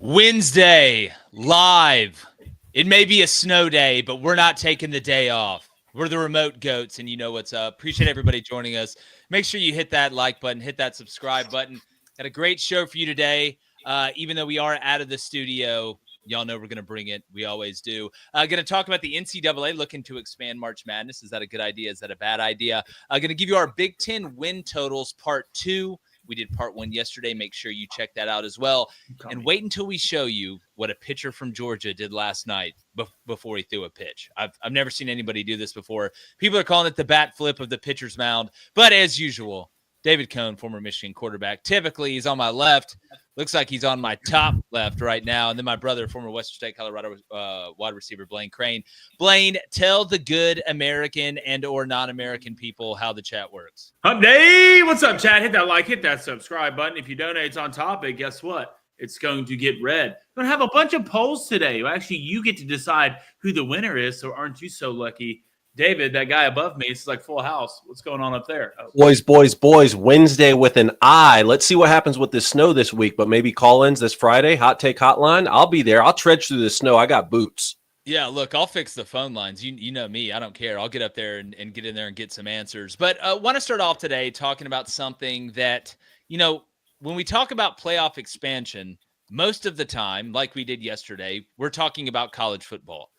Wednesday, live. It may be a snow day, but we're not taking the day off. We're the remote goats, and you know what's up. Appreciate everybody joining us. Make sure you hit that like button, hit that subscribe button. Got a great show for you today. Even though we are out of the studio, y'all know we're going to bring it. We always do. Going to talk about the NCAA looking to expand March Madness. Is that a good idea? Is that a bad idea? Going to give you our Big Ten win totals, part 2. We did part 1 yesterday. Make sure you check that out as well. And wait until we show you what a pitcher from Georgia did last night before he threw a pitch. I've never seen anybody do this before. People are calling it the bat flip of the pitcher's mound. But as usual, David Cohn, former Michigan quarterback. Typically, he's on my left. Looks like he's on my top left right now. And then my brother, former Western State, Colorado wide receiver, Blaine Crane. Blaine, tell the good American and or non-American people how the chat works. Hump day! What's up, chat? Hit that like, hit that subscribe button. If you donate on topic, guess what? It's going to get read. We're going to have a bunch of polls today. Actually, you get to decide who the winner is, so aren't you so lucky? David, that guy above me, it's like full house. What's going on up there? Boys, Wednesday with an I. Let's see what happens with this snow this week, but maybe call-ins this Friday, hot take hotline. I'll be there. I'll trudge through the snow. I got boots. Yeah, look, I'll fix the phone lines. You know me. I don't care. I'll get up there and get in there and get some answers. But I want to start off today talking about something that, when we talk about playoff expansion, most of the time, like we did yesterday, we're talking about college football.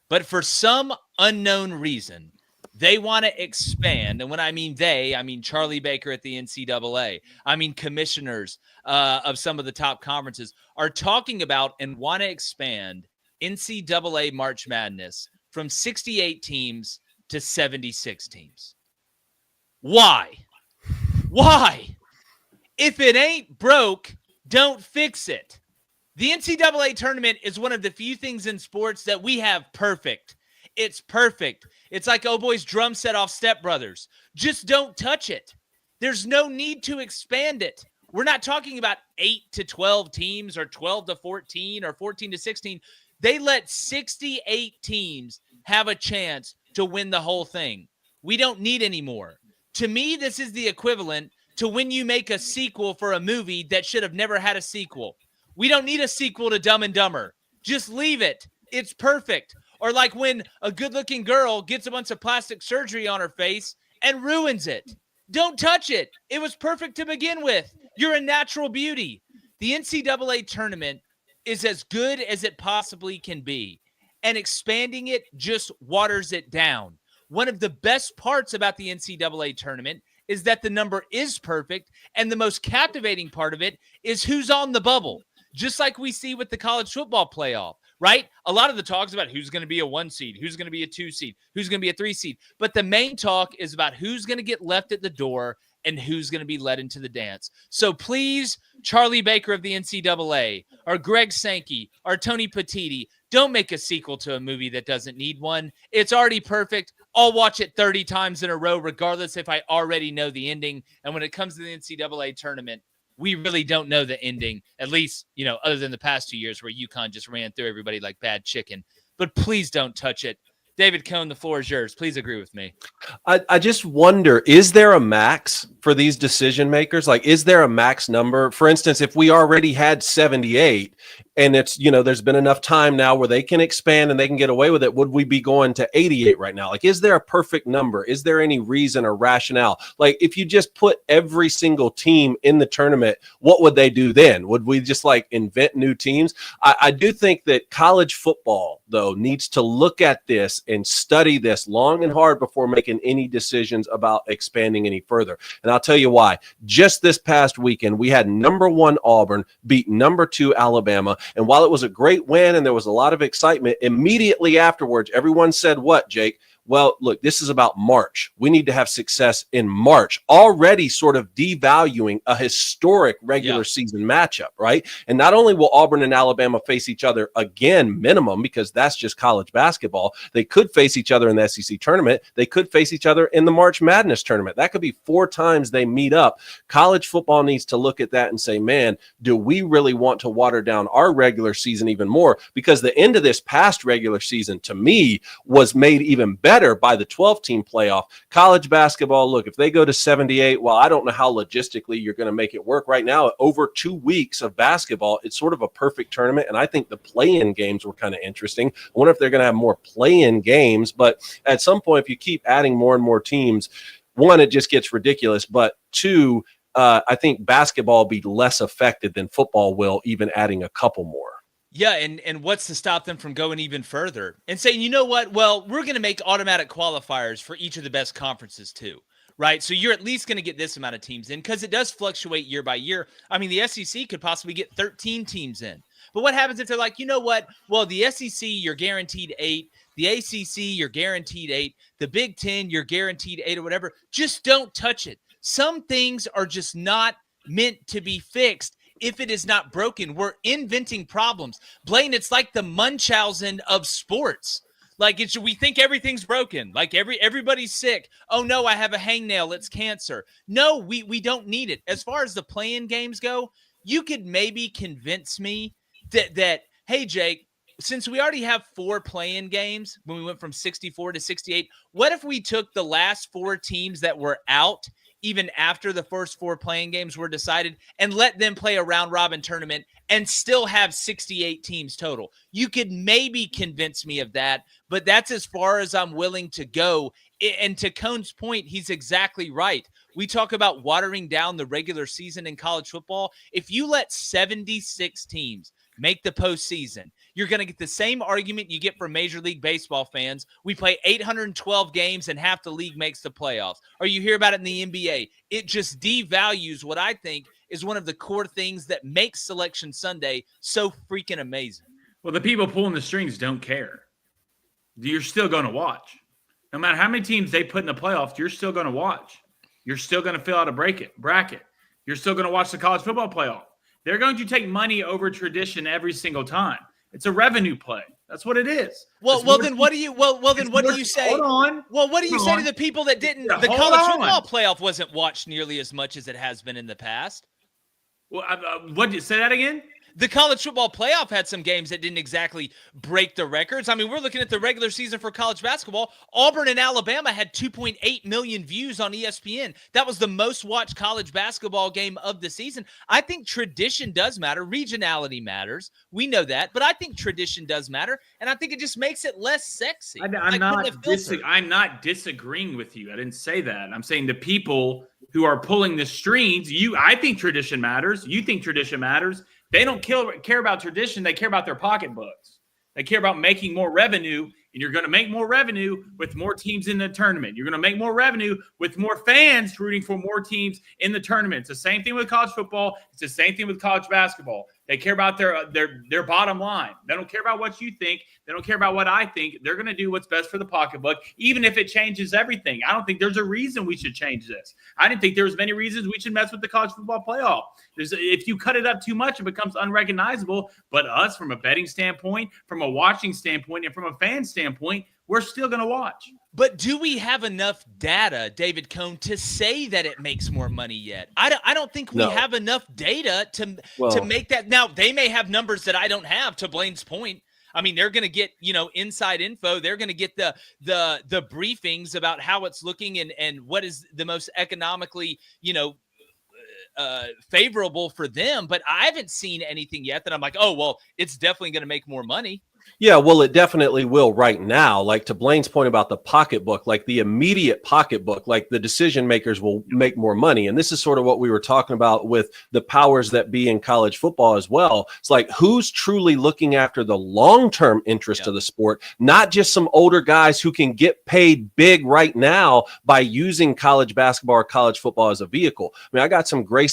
But for some unknown reason, they want to expand. And when I mean they, I mean Charlie Baker at the NCAA. I mean commissioners of some of the top conferences are talking about and want to expand NCAA March Madness from 68 teams to 76 teams. Why? If it ain't broke, don't fix it. The NCAA tournament is one of the few things in sports that we have perfect. It's perfect. It's like Oh Boy's drum set off Step Brothers. Just don't touch it. There's no need to expand it. We're not talking about 8 to 12 teams or 12 to 14 or 14 to 16. They let 68 teams have a chance to win the whole thing. We don't need any more. To me, this is the equivalent to when you make a sequel for a movie that should have never had a sequel. We don't need a sequel to Dumb and Dumber. Just leave it. It's perfect. Or like when a good-looking girl gets a bunch of plastic surgery on her face and ruins it. Don't touch it. It was perfect to begin with. You're a natural beauty. The NCAA tournament is as good as it possibly can be, and expanding it just waters it down. One of the best parts about the NCAA tournament is that the number is perfect, and the most captivating part of it is who's on the bubble. Just like we see with the college football playoff, right? A lot of the talk is about who's going to be a 1 seed, who's going to be a 2 seed, who's going to be a 3 seed. But the main talk is about who's going to get left at the door and who's going to be led into the dance. So please, Charlie Baker of the NCAA, or Greg Sankey, or Tony Petitti, don't make a sequel to a movie that doesn't need one. It's already perfect. I'll watch it 30 times in a row, regardless if I already know the ending. And when it comes to the NCAA tournament, we really don't know the ending, at least, other than the past 2 years where UConn just ran through everybody like bad chicken. But please don't touch it. David Cohn, the floor is yours. Please agree with me. I just wonder, is there a max for these decision makers? Like, is there a max number? For instance, if we already had 78 and it's, there's been enough time now where they can expand and they can get away with it, would we be going to 88 right now? Like, is there a perfect number? Is there any reason or rationale? Like, if you just put every single team in the tournament, what would they do then? Would we just invent new teams? I do think that college football, though, needs to look at this and study this long and hard before making any decisions about expanding any further. And I'll tell you why. Just this past weekend, we had number 1 Auburn beat number 2 Alabama. And while it was a great win and there was a lot of excitement, immediately afterwards, everyone said what, Jake? Well, look, this is about March. We need to have success in March, already sort of devaluing a historic regular season matchup, right? And not only will Auburn and Alabama face each other again, minimum, because that's just college basketball, they could face each other in the SEC tournament. They could face each other in the March Madness tournament. That could be 4 times they meet up. College football needs to look at that and say, man, do we really want to water down our regular season even more? Because the end of this past regular season, to me, was made even better better by the 12-team playoff. College basketball, look, if they go to 78, well, I don't know how logistically you're going to make it work. Right now, over 2 weeks of basketball, it's sort of a perfect tournament, and I think the play-in games were kind of interesting. I wonder if they're going to have more play-in games, but at some point, if you keep adding more and more teams, one, it just gets ridiculous, but two, I think basketball will be less affected than football will, even adding a couple more. Yeah, and what's to stop them from going even further and saying, you know what? Well, we're going to make automatic qualifiers for each of the best conferences too, right? So you're at least going to get this amount of teams in because it does fluctuate year by year. I mean, the SEC could possibly get 13 teams in. But what happens if they're like, you know what? Well, the SEC, you're guaranteed 8. The ACC, you're guaranteed 8. The Big Ten, you're guaranteed 8 or whatever. Just don't touch it. Some things are just not meant to be fixed if it is not broken. We're inventing problems. Blaine, it's like the Munchausen of sports. Like we think everything's broken. Like everybody's sick. Oh no, I have a hangnail. It's cancer. No, we don't need it. As far as the play-in games go, you could maybe convince me that hey, Jake, since we already have 4 play-in games when we went from 64 to 68, what if we took the last 4 teams that were out even after the first 4 playing games were decided and let them play a round-robin tournament and still have 68 teams total? You could maybe convince me of that, but that's as far as I'm willing to go. And to Cohn's point, he's exactly right. We talk about watering down the regular season in college football. If you let 76 teams make the postseason, you're going to get the same argument you get from Major League Baseball fans. We play 812 games and half the league makes the playoffs. Or you hear about it in the NBA. It just devalues what I think is one of the core things that makes Selection Sunday so freaking amazing. Well, the people pulling the strings don't care. You're still going to watch. No matter how many teams they put in the playoffs, you're still going to watch. You're still going to fill out a bracket. You're still going to watch the college football playoff. They're going to take money over tradition every single time. It's a revenue play. That's what it is. Well, then what do you say? Hold on. Well, what do you say to the people that didn't? Yeah, the college football playoff wasn't watched nearly as much as it has been in the past. Well, what did you say that again? The college football playoff had some games that didn't exactly break the records. I mean, we're looking at the regular season for college basketball. Auburn and Alabama had 2.8 million views on ESPN. That was the most watched college basketball game of the season. I think tradition does matter. Regionality matters. We know that. But I think tradition does matter. And I think it just makes it less sexy. I'm not disagreeing with you. I didn't say that. I'm saying the people who are pulling the strings, I think tradition matters. You think tradition matters. They don't care about tradition. They care about their pocketbooks. They care about making more revenue, and you're going to make more revenue with more teams in the tournament. You're going to make more revenue with more fans rooting for more teams in the tournament. It's the same thing with college football. It's the same thing with college basketball. They care about their bottom line. They don't care about what you think. They don't care about what I think. They're going to do what's best for the pocketbook, even if it changes everything. I don't think there's a reason we should change this. I didn't think there was many reasons we should mess with the college football playoff. If you cut it up too much, it becomes unrecognizable. But us, from a betting standpoint, from a watching standpoint, and from a fan standpoint, we're still going to watch. But do we have enough data, David Cohn, to say that it makes more money yet? I don't think we have enough data to make that. Now, they may have numbers that I don't have, to Blaine's point. I mean, they're going to get, inside info. They're going to get the briefings about how it's looking and what is the most economically, favorable for them. But I haven't seen anything yet that I'm like, oh, well, it's definitely going to make more money. Yeah, well, it definitely will right now. Like to Blaine's point about the pocketbook, like the immediate pocketbook, like the decision makers will make more money. And this is sort of what we were talking about with the powers that be in college football as well. It's like, who's truly looking after the long-term interest of the sport, not just some older guys who can get paid big right now by using college basketball or college football as a vehicle. I mean, I got some great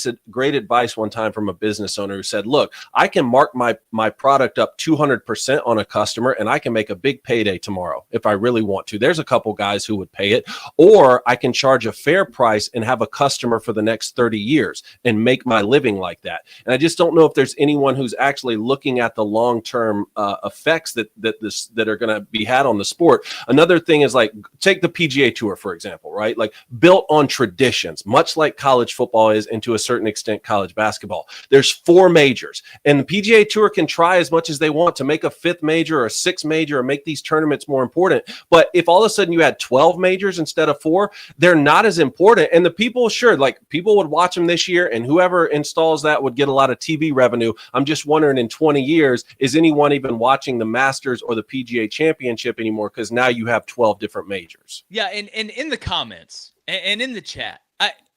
advice one time from a business owner who said, look, I can mark my product up 200% on a customer and I can make a big payday tomorrow if I really want to. There's a couple guys who would pay it, or I can charge a fair price and have a customer for the next 30 years and make my living like that. And I just don't know if there's anyone who's actually looking at the long-term effects that are going to be had on the sport. Another thing is, like, take the PGA Tour, for example, right? Like, built on traditions, much like college football is, and to a certain extent college basketball. There's 4 majors, and the PGA Tour can try as much as they want to make a 5th major major or a 6 major or make these tournaments more important. But if all of a sudden you had 12 majors instead of 4, they're not as important. And the people, sure, like people would watch them this year, and whoever installs that would get a lot of TV revenue. I'm just wondering, in 20 years, is anyone even watching the Masters or the PGA Championship anymore? Because now you have 12 different majors. Yeah, and in the comments and in the chat,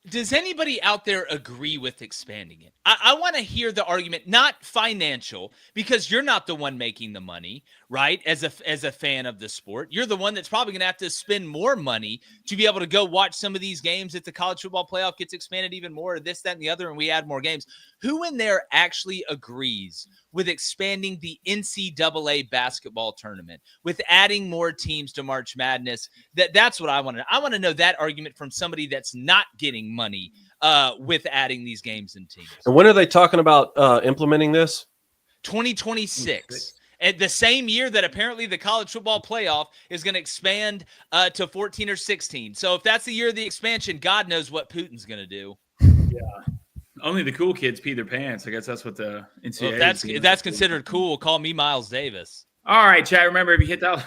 does anybody out there agree with expanding it? I want to hear the argument, not financial, because you're not the one making the money, right? As a fan of the sport, you're the one that's probably going to have to spend more money to be able to go watch some of these games if the college football playoff gets expanded even more, or this, that, and the other, and we add more games. Who in there actually agrees with expanding the NCAA basketball tournament, with adding more teams to March Madness? That's what I want to know. I want to know that argument from somebody that's not getting money with adding these games and teams. And when are they talking about implementing this? 2026. At the same year that apparently the college football playoff is going to expand to 14 or 16. So if that's the year of the expansion, God knows what Putin's going to do. Yeah. Only the cool kids pee their pants. I guess that's what the NCAA well, if that's considered cool, call me Miles Davis. All right, chat. Remember, if you hit that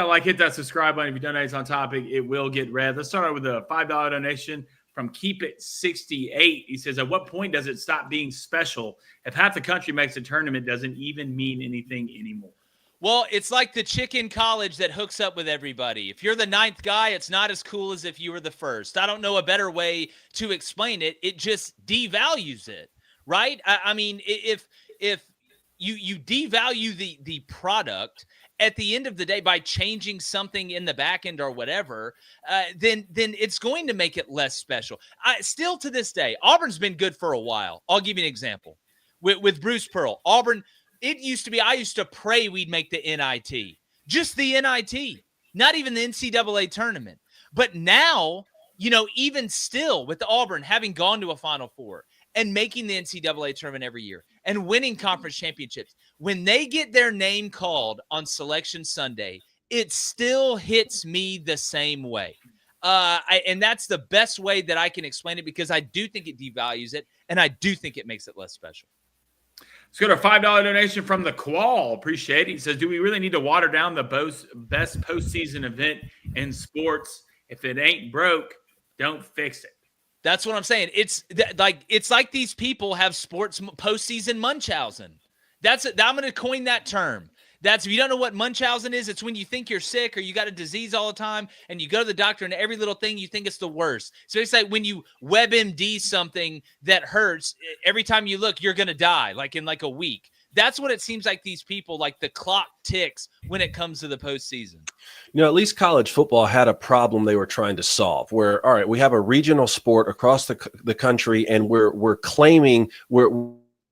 like, hit that subscribe button. If you donate on topic, it will get read. Let's start out with a $5 donation from Keep It 68. He says, at what point does it stop being special if half the country makes a tournament doesn't even mean anything anymore? Well, it's like the chick in college that hooks up with everybody. If you're the 9th guy, it's not as cool as if you were the first. I don't know a better way to explain it. It just devalues it, right? I mean, if you devalue the product at the end of the day by changing something in the back end or whatever, then it's going to make it less special. Still to this day, Auburn's been good for a while. I'll give you an example. With Bruce Pearl, Auburn, it used to be, I used to pray we'd make the NIT. Just the NIT. Not even the NCAA tournament. But now, even still with Auburn having gone to a Final Four and making the NCAA tournament every year and winning conference championships, when they get their name called on Selection Sunday, it still hits me the same way. And that's the best way that I can explain it, because I do think it devalues it, and I do think it makes it less special. Let's go to a $5 donation from the Qual. Appreciate it. He says, do we really need to water down the best postseason event in sports? If it ain't broke, don't fix it. That's what I'm saying. It's like these people have sports postseason Munchausen. I'm going to coin that term. If you don't know what Munchausen is, it's when you think you're sick or you got a disease all the time and you go to the doctor and every little thing you think it's the worst. So it's like when you WebMD something that hurts, every time you look, you're going to die like in like a week. That's what it seems like these people, like the clock ticks when it comes to the postseason. At least college football had a problem they were trying to solve where, all right, we have a regional sport across the country and we're claiming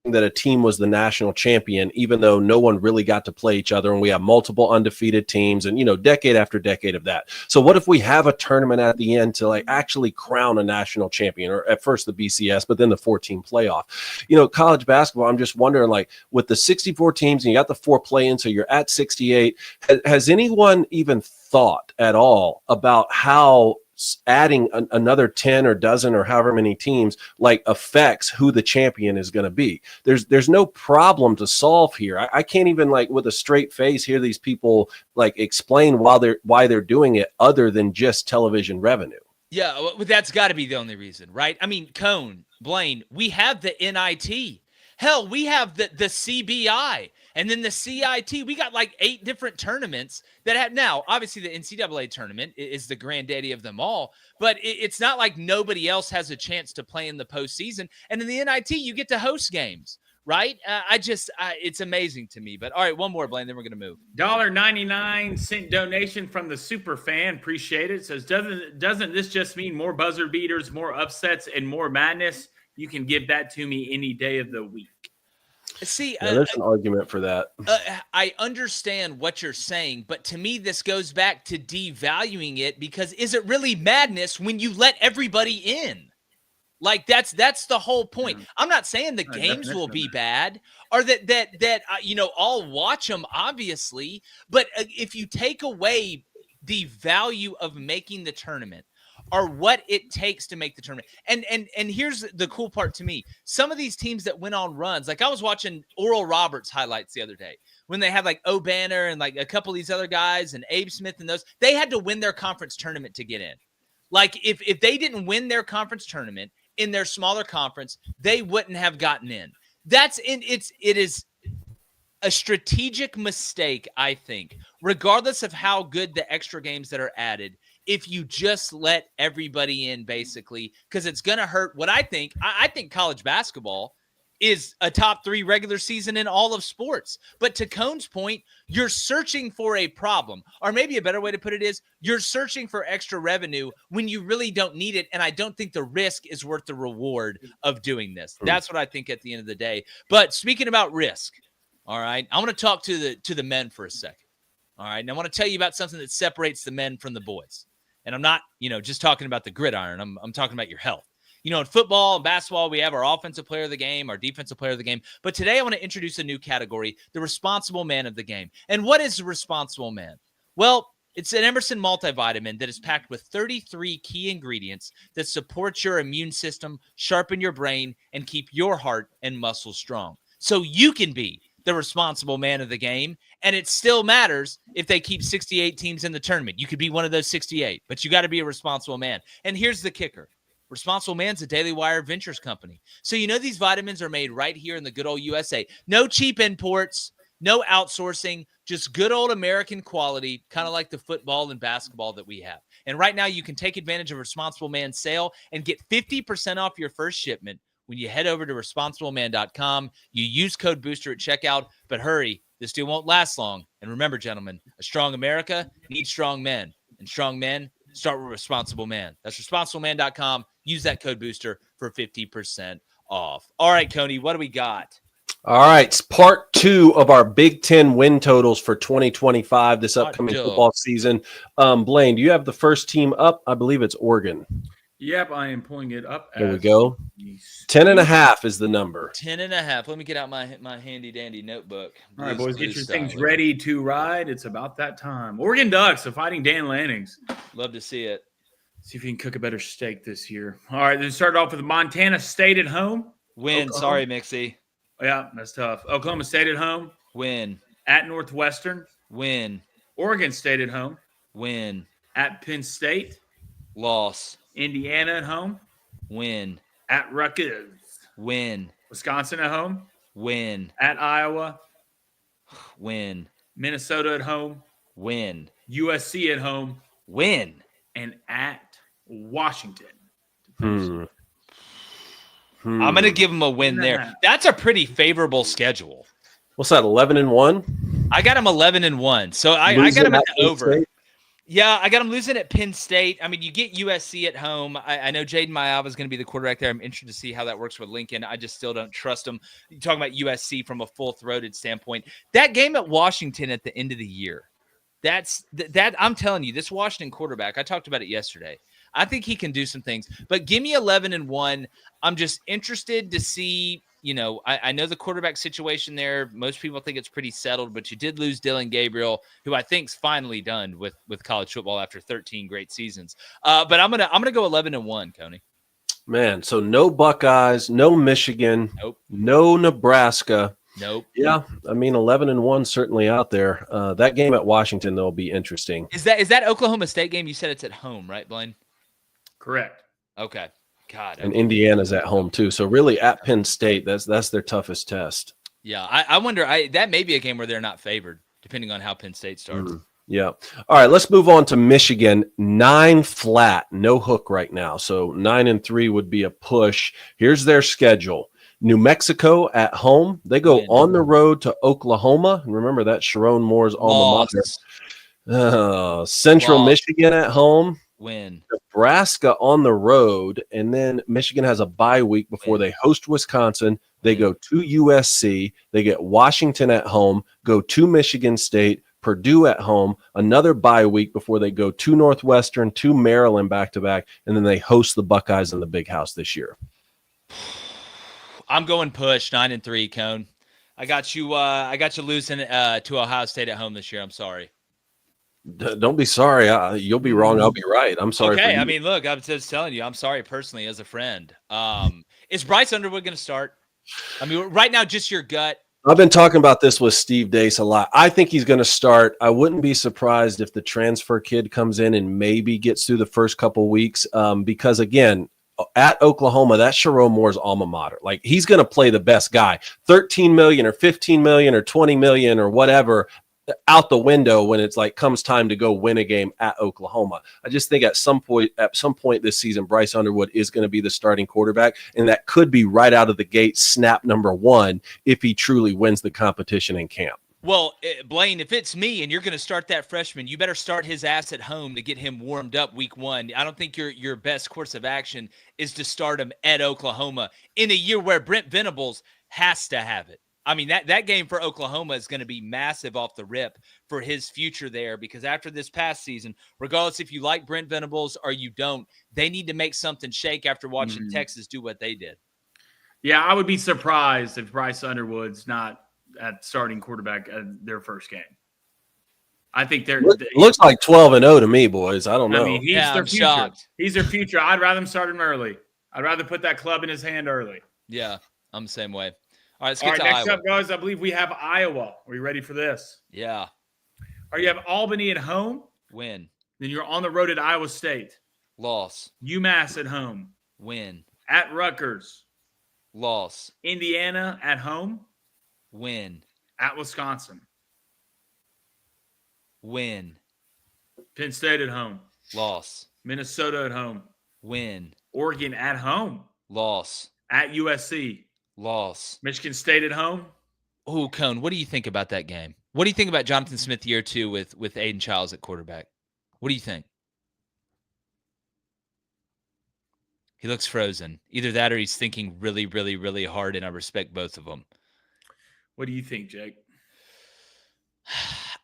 that a team was the national champion, even though no one really got to play each other. And we have multiple undefeated teams and, decade after decade of that. So what if we have a tournament at the end to actually crown a national champion, or at first the BCS, but then the 14 playoff? College basketball, I'm just wondering, with the 64 teams and you got the 4 play-ins, so you're at 68. Has anyone even thought at all about how adding another 10 or dozen or however many teams affects who the champion is going to be? There's no problem to solve here. I can't even with a straight face hear these people explain why they're doing it other than just television revenue. Yeah, well, that's got to be the only reason, right? I mean, Cone, Blaine, we have the NIT. Hell, we have the CBI. And then the CIT, we got 8 different tournaments that have now. Obviously, the NCAA tournament is the granddaddy of them all, but it's not like nobody else has a chance to play in the postseason. And in the NIT, you get to host games, right? It's amazing to me. But all right, one more, Blaine, then we're going to move. $1.99 donation from the super fan. Appreciate it. Says, doesn't this just mean more buzzer beaters, more upsets, and more madness? You can give that to me any day of the week. See, there's an argument for that. I understand what you're saying, but to me, this goes back to devaluing it, because is it really madness when you let everybody in? That's the whole point. Yeah. I'm not saying the games will be bad or that I'll watch them, obviously, but if you take away the value of making the tournament, are what it takes to make the tournament. And here's the cool part to me. Some of these teams that went on runs, like I was watching Oral Roberts highlights the other day when they had like O'Banner and like a couple of these other guys and Abe Smith and those, they had to win their conference tournament to get in. Like if they didn't win their conference tournament in their smaller conference, they wouldn't have gotten in. It is a strategic mistake, I think, regardless of how good the extra games that are added, if you just let everybody in, basically, because it's going to hurt what I think. I think college basketball is a top 3 regular season in all of sports. But to Cone's point, you're searching for a problem. Or maybe a better way to put it is you're searching for extra revenue when you really don't need it. And I don't think the risk is worth the reward of doing this. That's what I think at the end of the day. But speaking about risk, all right, I want to talk to the men for a second. All right, and I want to tell you about something that separates the men from the boys. And I'm not, just talking about the gridiron. I'm talking about your health. In football and basketball, we have our offensive player of the game, our defensive player of the game. But today I want to introduce a new category, the responsible man of the game. And what is the responsible man? Well, it's an Emerson multivitamin that is packed with 33 key ingredients that support your immune system, sharpen your brain, and keep your heart and muscles strong. So you can be the responsible man of the game, and it still matters if they keep 68 teams in the tournament. You could be one of those 68, but you got to be a responsible man. And here's the kicker. Responsible Man's a Daily Wire Ventures company. So these vitamins are made right here in the good old USA. No cheap imports, no outsourcing, just good old American quality, kind of like the football and basketball that we have. And right now you can take advantage of Responsible Man's sale and get 50% off your first shipment when you head over to responsibleman.com. You use code BOOSTER at checkout, but hurry, this deal won't last long. And remember, gentlemen, a strong America needs strong men, and strong men start with Responsible Man. That's responsibleman.com. Use that code BOOSTER for 50% off. All right, Coney, what do we got? All right, it's part 2 of our Big Ten win totals for 2025, this upcoming football season. Blaine, do you have the first team up? I believe it's Oregon. Yep, I am pulling it up. There we go. 10.5 is the number. 10.5. Let me get out my handy dandy notebook. All right, boys, get your things ready to ride. It's about that time. Oregon Ducks are fighting Dan Lanning's. Love to see it. See if you can cook a better steak this year. All right, then start off with Montana State at home. Win. Oklahoma. Sorry, Mixie. Yeah, that's tough. Oklahoma State at home. Win. At Northwestern. Win. Oregon State at home. Win. At Penn State. Loss. Indiana at home. Win. At Rutgers. Win. Wisconsin at home. Win. At Iowa. Win. Minnesota at home. Win. USC at home. Win. And at Washington. I'm going to give them a win there. That's a pretty favorable schedule. What's that, 11-1? I got them 11-1. So I got them at the over. State? Yeah, I got them losing at Penn State. I mean, you get USC at home. I know Jaden Mayava is going to be the quarterback there. I'm interested to see how that works with Lincoln. I just still don't trust them. You're talking about USC from a full-throated standpoint. That game at Washington at the end of the year, that I'm telling you, this Washington quarterback, I talked about it yesterday. I think he can do some things. But give me 11-1. I'm just interested to see, I know the quarterback situation there. Most people think it's pretty settled, but you did lose Dylan Gabriel, who I think's finally done with college football after 13 great seasons. But I'm gonna go 11-1, Coney. Man, so no Buckeyes, no Michigan, nope, no Nebraska. Nope. Yeah, I mean 11-1 certainly out there. That game at Washington though will be interesting. Is that Oklahoma State game? You said it's at home, right, Blaine? Correct. Okay. God. And Indiana's at home too. So really at Penn State, that's their toughest test. Yeah, I wonder. That may be a game where they're not favored, depending on how Penn State starts. Yeah. All right, let's move on to Michigan. 9 flat, no hook right now. So 9-3 would be a push. Here's their schedule. New Mexico at home. They go on the road to Oklahoma. And remember, that's Sharon Moore's alma mater. Central Michigan at home. Win. Nebraska on the road. And then Michigan has a bye week before they host Wisconsin. They go to USC. They get Washington at home, go to Michigan State, Purdue at home, another bye week before they go to Northwestern, to Maryland back-to-back, and then they host the Buckeyes in the Big House this year. I'm going push 9-3, Cone. I got you losing to Ohio State at home this year. I'm sorry. Don't be sorry. You'll be wrong. I'll be right. I'm sorry. Okay, for you. I mean, look, I'm just telling you, I'm sorry personally as a friend. Is Bryce Underwood going to start? I mean, right now, just your gut. I've been talking about this with Steve Dace a lot. I think he's going to start. I wouldn't be surprised if the transfer kid comes in and maybe gets through the first couple weeks because, again, at Oklahoma, that's Sherrone Moore's alma mater. Like, he's going to play the best guy. 13 million or 15 million or 20 million or whatever out the window when it's like comes time to go win a game at Oklahoma. I just think at some point this season, Bryce Underwood is going to be the starting quarterback, and that could be right out of the gate snap number one if he truly wins the competition in camp. Well, Blaine, if it's me and you're going to start that freshman, you better start his ass at home to get him warmed up week one. I don't think your best course of action is to start him at Oklahoma in a year where Brent Venables has to have it. I mean, that game for Oklahoma is going to be massive off the rip for his future there, because after this past season, regardless if you like Brent Venables or you don't, they need to make something shake after watching Texas do what they did. Yeah, I would be surprised if Bryce Underwood's not at starting quarterback at their first game. I think looks like 12-0 to me, boys. I don't know. I mean, he's their I'm future. shocked. He's their future. I'd rather him start him early. I'd rather put that club in his hand early. Yeah, I'm the same way. All right, let's All get right, to next Iowa. up, guys, I believe we have Iowa. Are you ready for this? Yeah. All right, you have Albany at home. Win. Then you're on the road at Iowa State. Loss. UMass at home. Win. At Rutgers. Loss. Indiana at home. Win. At Wisconsin. Win. Penn State at home. Loss. Minnesota at home. Win. Oregon at home. Loss. At USC. Loss. Michigan State at home. Oh, Cone, what do you think about that game? What do you think about Jonathan Smith year two with Aiden Childs at quarterback? What do you think? He looks frozen. Either that or he's thinking really, really, really hard, and I respect both of them. What do you think, Jake?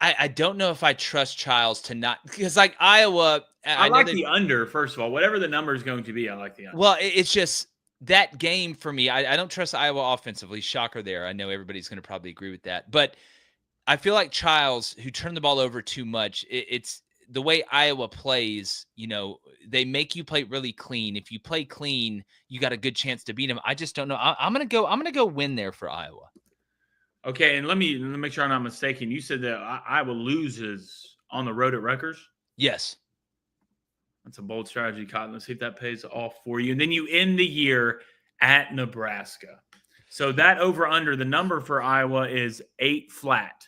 I don't know if I trust Childs to not, because like Iowa. I like the under, first of all. Whatever the number is going to be, I like the under. Well, it's just that game for me. I don't trust Iowa offensively. Shocker there. I know everybody's going to probably agree with that. But I feel like Childs, who turned the ball over too much, it's the way Iowa plays, they make you play really clean. If you play clean, you got a good chance to beat them. I just don't know. I'm going to go win there for Iowa. Okay, and let me make sure I'm not mistaken. You said that Iowa loses on the road at Rutgers? Yes. That's a bold strategy, Cotton. Let's see if that pays off for you. And then you end the year at Nebraska. So that over-under, the number for Iowa is 8 flat.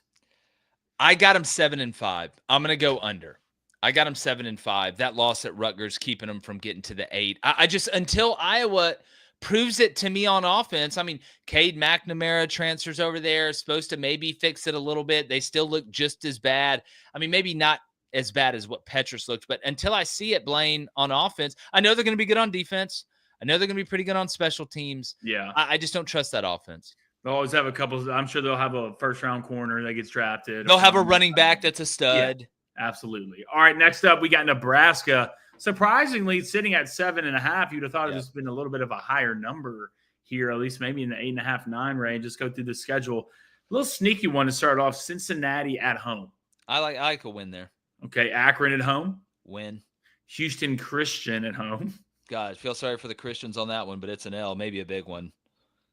I got them 7-5. I'm going to go under. I got them 7-5. That loss at Rutgers keeping them from getting to the 8. I just, until Iowa proves it to me on offense. I mean, Cade McNamara transfers over there, supposed to maybe fix it a little bit. They still look just as bad. I mean, maybe not as bad as what Petrus looked, but until I see it, Blaine, on offense, I know they're going to be good on defense. I know they're going to be pretty good on special teams. Yeah. I just don't trust that offense. They'll always have a couple. I'm sure they'll have a first-round corner that gets drafted. They'll have a running back that's a stud. Yeah, absolutely. All right, next up, we got Nebraska. Surprisingly, sitting at 7.5, you'd have thought it was been a little bit of a higher number here, at least maybe in the 8.5, 9 range. Just go through the schedule. A little sneaky one to start off, Cincinnati at home. I like a win there. Okay, Akron at home. Win. Houston Christian at home. God, I feel sorry for the Christians on that one, but it's an L, maybe a big one.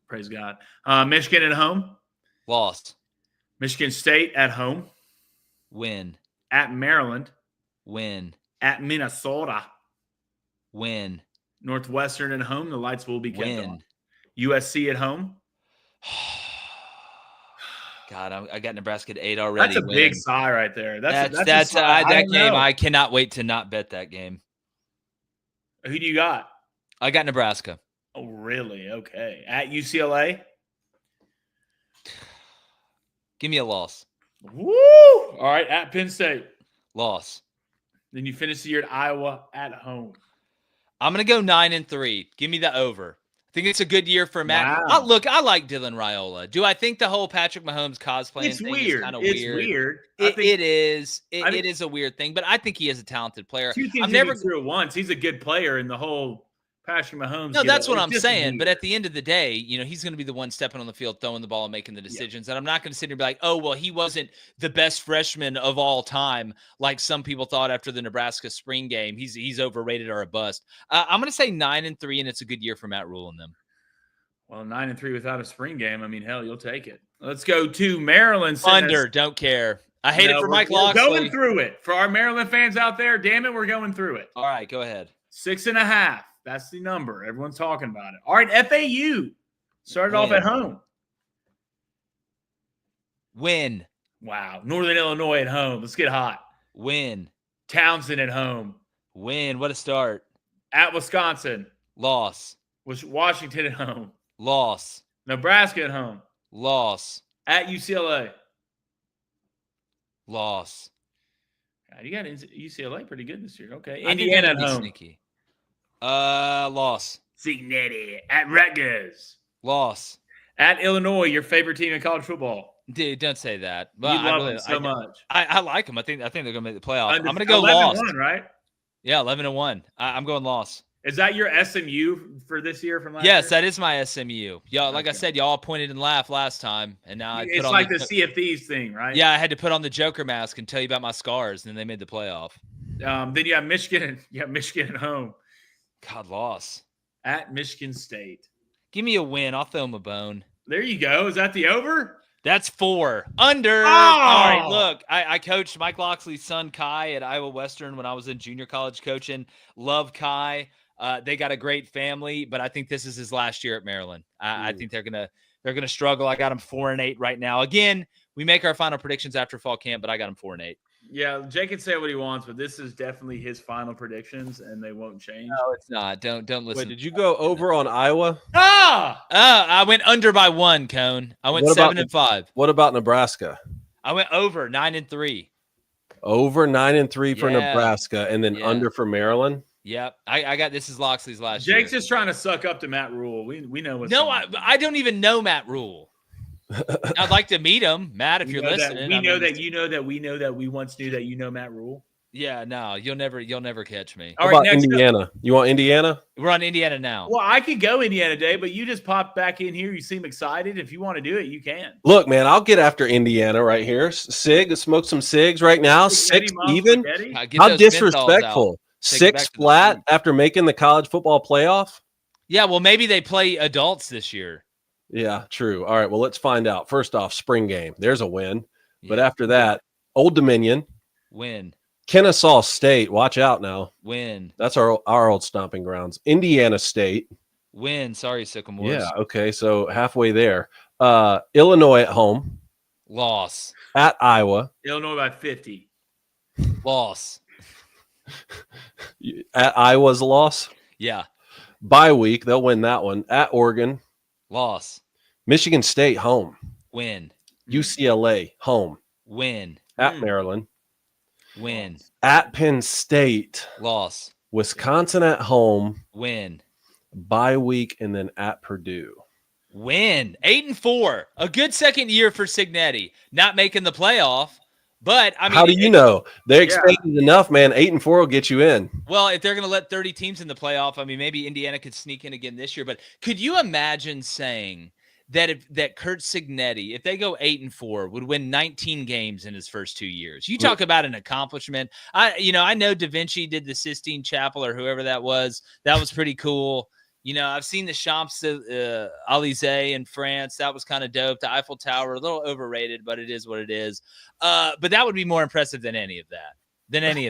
Praise God. Michigan at home. Lost. Michigan State at home. Win. At Maryland. Win. At Minnesota. Win. Northwestern at home. The lights will be kept Win. on. USC at home. God, I got Nebraska at 8 already. That's a big sigh right there. That's that game. I cannot wait to not bet that game. Who do you got? I got Nebraska. Oh, really? Okay. At UCLA? Give me a loss. Woo! All right. At Penn State? Loss. Then you finish the year at Iowa at home. I'm going to go 9-3. Give me the over. I think it's a good year for Matt. Wow. Look, I like Dylan Raiola. Do I think the whole Patrick Mahomes cosplaying thing is kind of weird? It's weird. It is. It is a weird thing, but I think he is a talented player. Two things can be true at once. He's a good player, and the whole Patrick Mahomes. No, that's what it's I'm just a saying. But year. at the end of the day, he's going to be the one stepping on the field, throwing the ball, and making the decisions. And I'm not going to sit here and be like, oh, well, he wasn't the best freshman of all time, like some people thought after the Nebraska spring game. He's overrated or a bust. I'm going to say 9-3, and it's a good year for Matt Rule and them. Well, 9-3 without a spring game. I mean, hell, you'll take it. Let's go to Maryland. Under, don't care. I hate it for Mike Locksley. We're going through it. For our Maryland fans out there, damn it, we're going through it. All right, go ahead. 6.5. That's the number. Everyone's talking about it. All right, FAU. Started off at home. Win. Wow. Northern Illinois at home. Let's get hot. Win. Townsend at home. Win. What a start. At Wisconsin. Loss. Washington at home. Loss. Nebraska at home. Loss. At UCLA. Loss. God, you got UCLA pretty good this year. Okay. Indiana at home. Sneaky. Loss. Cignetti. At Rutgers. Loss. At Illinois, your favorite team in college football. Dude, don't say that. But you love them so much. I like them. I think they're going to make the playoffs. I'm going to go loss. 11-1, right? Yeah, 11-1. I'm going loss. Is that your SMU for this year from last year? Yes, that is my SMU. Y'all, like I said, y'all pointed and laughed last time, and now it's like the Sea of Thieves thing, right? Yeah, I had to put on the Joker mask and tell you about my scars, and then they made the playoff. Then you have Michigan. You have Michigan at home. God, loss. At Michigan State. Give me a win. I'll throw him a bone. There you go. Is that the over? That's 4. Under. Oh! All right, look, I coached Mike Locksley's son, Kai, at Iowa Western when I was in junior college coaching. Love Kai. They got a great family, but I think this is his last year at Maryland. I think they're gonna struggle. I got him 4-8 right now. Again, we make our final predictions after fall camp, but I got him 4-8. Yeah, Jake can say what he wants, but this is definitely his final predictions, and they won't change. No, it's not. Don't listen. Wait, did you go over on Iowa? I went under by 1, Cone. I went 7-5. What about Nebraska? I went over 9-3. Over 9-3 for Nebraska, and then under for Maryland. Yep, I got this is Locksley's last year. Jake's just trying to suck up to Matt Rule. We know what's I don't even know Matt Rule. I'd like to meet him, Matt, if you're listening. We know that we once knew that you know Matt Rule. Yeah, no, you'll never catch me. How about Indiana? You want Indiana? We're on Indiana now. Well, I could go Indiana today, but you just popped back in here. You seem excited. If you want to do it, you can. Look, man, I'll get after Indiana right here. Smoke some cigs right now. 6 even. How disrespectful. 6 flat after making the college football playoff? Yeah, well, maybe they play adults this year. Yeah, true. All right, well, let's find out. First off, spring game. There's a win. Yeah. But after that, Old Dominion. Win. Kennesaw State. Watch out now. Win. That's our old stomping grounds. Indiana State. Win. Sorry, Sycamores. Yeah, okay, so halfway there. Illinois at home. Loss. At Iowa. Illinois by 50. Loss. At Iowa's loss? Yeah. Bye week, they'll win that one. At Oregon. Loss. Michigan State, home. Win. UCLA, home. Win. At Maryland. Win. At Penn State. Loss. Wisconsin at home. Win. Bye week, and then at Purdue. Win. 8-4. A good second year for Cignetti. Not making the playoff. But I mean, how do you know? They're expected enough, man. 8-4 will get you in. Well, if they're going to let 30 teams in the playoff, I mean, maybe Indiana could sneak in again this year. But could you imagine saying that Kurt Cignetti, if they go 8-4, would win 19 games in his first 2 years? You talk about an accomplishment. I know Da Vinci did the Sistine Chapel or whoever that was. That was pretty cool. I've seen the Champs-Élysées in France. That was kind of dope. The Eiffel Tower, a little overrated, but it is what it is. But that would be more impressive than any of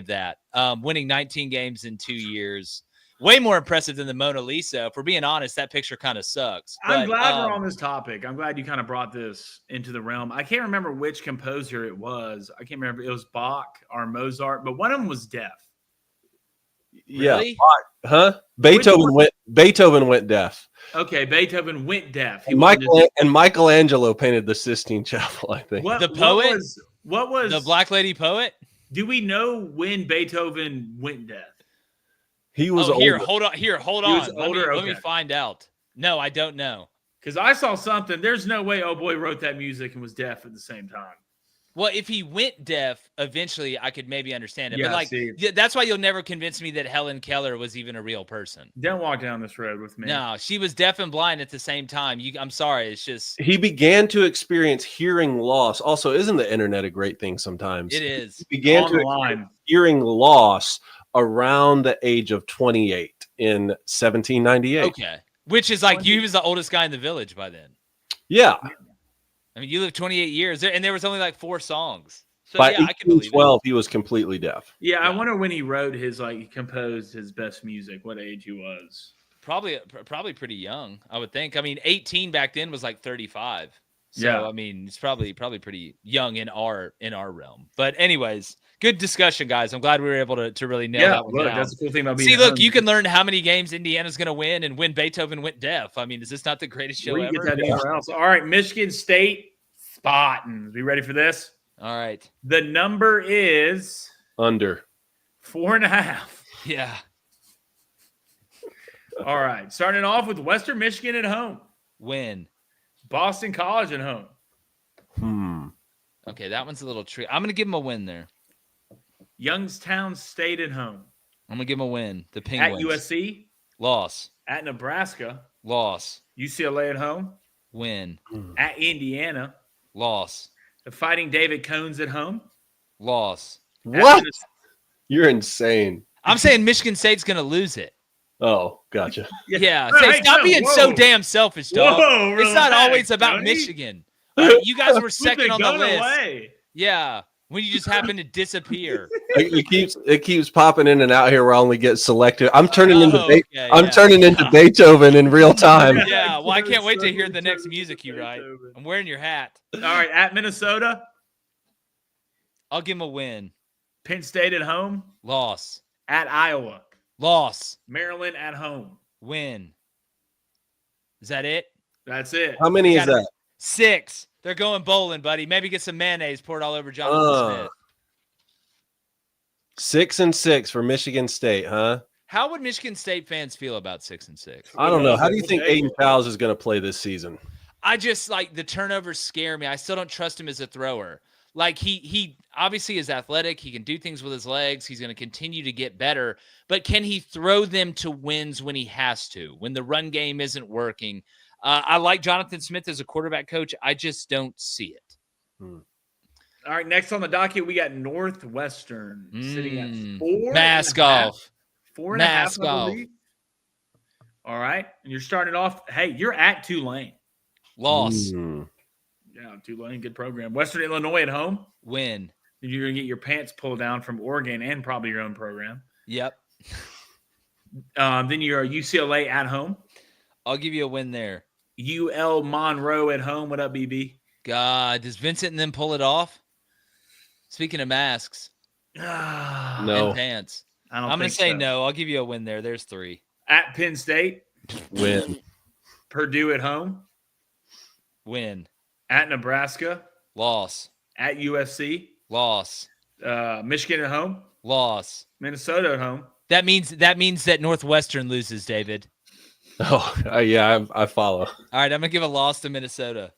that. Winning 19 games in 2 years, way more impressive than the Mona Lisa. If we're being honest, that picture kind of sucks. I'm glad we're on this topic. I'm glad you kind of brought this into the realm. I can't remember which composer it was. I can't remember. It was Bach or Mozart, but one of them was deaf. Really? Yeah. Huh? Beethoven went deaf. Okay, Beethoven went deaf. And Michelangelo painted the Sistine Chapel, I think. The poet? What was the Black Lady poet? Do we know when Beethoven went deaf? He was older. Here, hold on. He was older? Let me find out. No, I don't know. Because I saw something. There's no way Oh Boy wrote that music and was deaf at the same time. Well, if he went deaf, eventually I could maybe understand it. Yeah, But like, see. that's why you'll never convince me that Helen Keller was even a real person. Don't walk down this road with me. No, she was deaf and blind at the same time. I'm sorry. It's just, He began to experience hearing loss. Also, isn't the internet a great thing sometimes? it is. He began On to the experience line. hearing loss around the age of 28 in 1798. Okay. Which is like, he was the oldest guy in the village by then. Yeah. I mean, you lived 28 years and there was only like 4 songs. So By yeah, I can believe it. 1812, he was completely deaf. Yeah, I Yeah. wonder when he wrote he composed his best music, what age he was. Probably pretty young, I would think. I mean, 18 back then was like 35. So Yeah. I mean, it's probably pretty young in our realm. But anyways, good discussion, guys. I'm glad we were able to really nail that one look, down. that's the cool thing about being See, at look, home. you can learn how many games Indiana's going to win and when Beethoven went deaf. I mean, is this not the greatest show Where you ever? get that anywhere else. All right, Michigan State Spartans. We ready for this? All right. The number is Under. 4.5. Yeah. All right, starting off with Western Michigan at home, Win. Boston College at home, Okay, that one's a little tricky. I'm going to give them a win there. Youngstown State at home, I'm going to give them a win. The at Penguins. USC, Loss. at Nebraska, Loss. UCLA at home, Win. at Indiana, Loss. the Fighting David Cones at home. Loss. What? You're insane. I'm saying Michigan State's going to lose it. Oh, gotcha. Yeah. All Say, right, stop no, being whoa. so damn selfish, dog. Whoa, It's not relax, always about Tony. Michigan. All right, you guys were Put second on the gun list. away. Yeah. When you just happen to disappear. It keeps popping in and out here where I only get selected. I'm turning into okay, I'm yeah. turning into Beethoven in real time. Yeah. Well, I can't wait to So hear the next turn music you into write. Beethoven. I'm wearing your hat. All right, at Minnesota, I'll give him a win. Penn State at home, Loss. at Iowa, Loss. Maryland at home. Win. Is that it? That's it. How many is Got it. that? 6. They're going bowling, buddy. Maybe get some mayonnaise poured all over Jonathan Smith. 6-6 for Michigan State, huh? How would Michigan State fans feel about 6-6? I don't know. How do you think Okay. Aiden Fowles is going to play this season? I just like the turnovers scare me. I still don't trust him as a thrower. Like he obviously is athletic. He can do things with his legs. He's going to continue to get better. But can he throw them to wins when he has to, when the run game isn't working? I like Jonathan Smith as a quarterback coach. I just don't see it. All right, next on the docket, we got Northwestern sitting at 4. Mass golf. 4.5, Mass I golf. believe. All right, and you're starting off. Hey, you're at Tulane. Loss. Yeah, Tulane, good program. Western Illinois at home. Win. You're going to get your pants pulled down from Oregon and probably your own program. Yep. Then you're UCLA at home. I'll give you a win there. UL Monroe at home. What up, BB? God, does Vincent and them pull it off? Speaking of masks No. and pants. I don't I'm going to think say so. no. I'll give you a win there. There's 3. At Penn State. Win. Purdue at home. Win. At Nebraska. Loss. At USC. Loss. Michigan at home. Loss. Minnesota at home. That means that Northwestern loses, David. Oh, yeah, I follow. All right, I'm going to give a loss to Minnesota.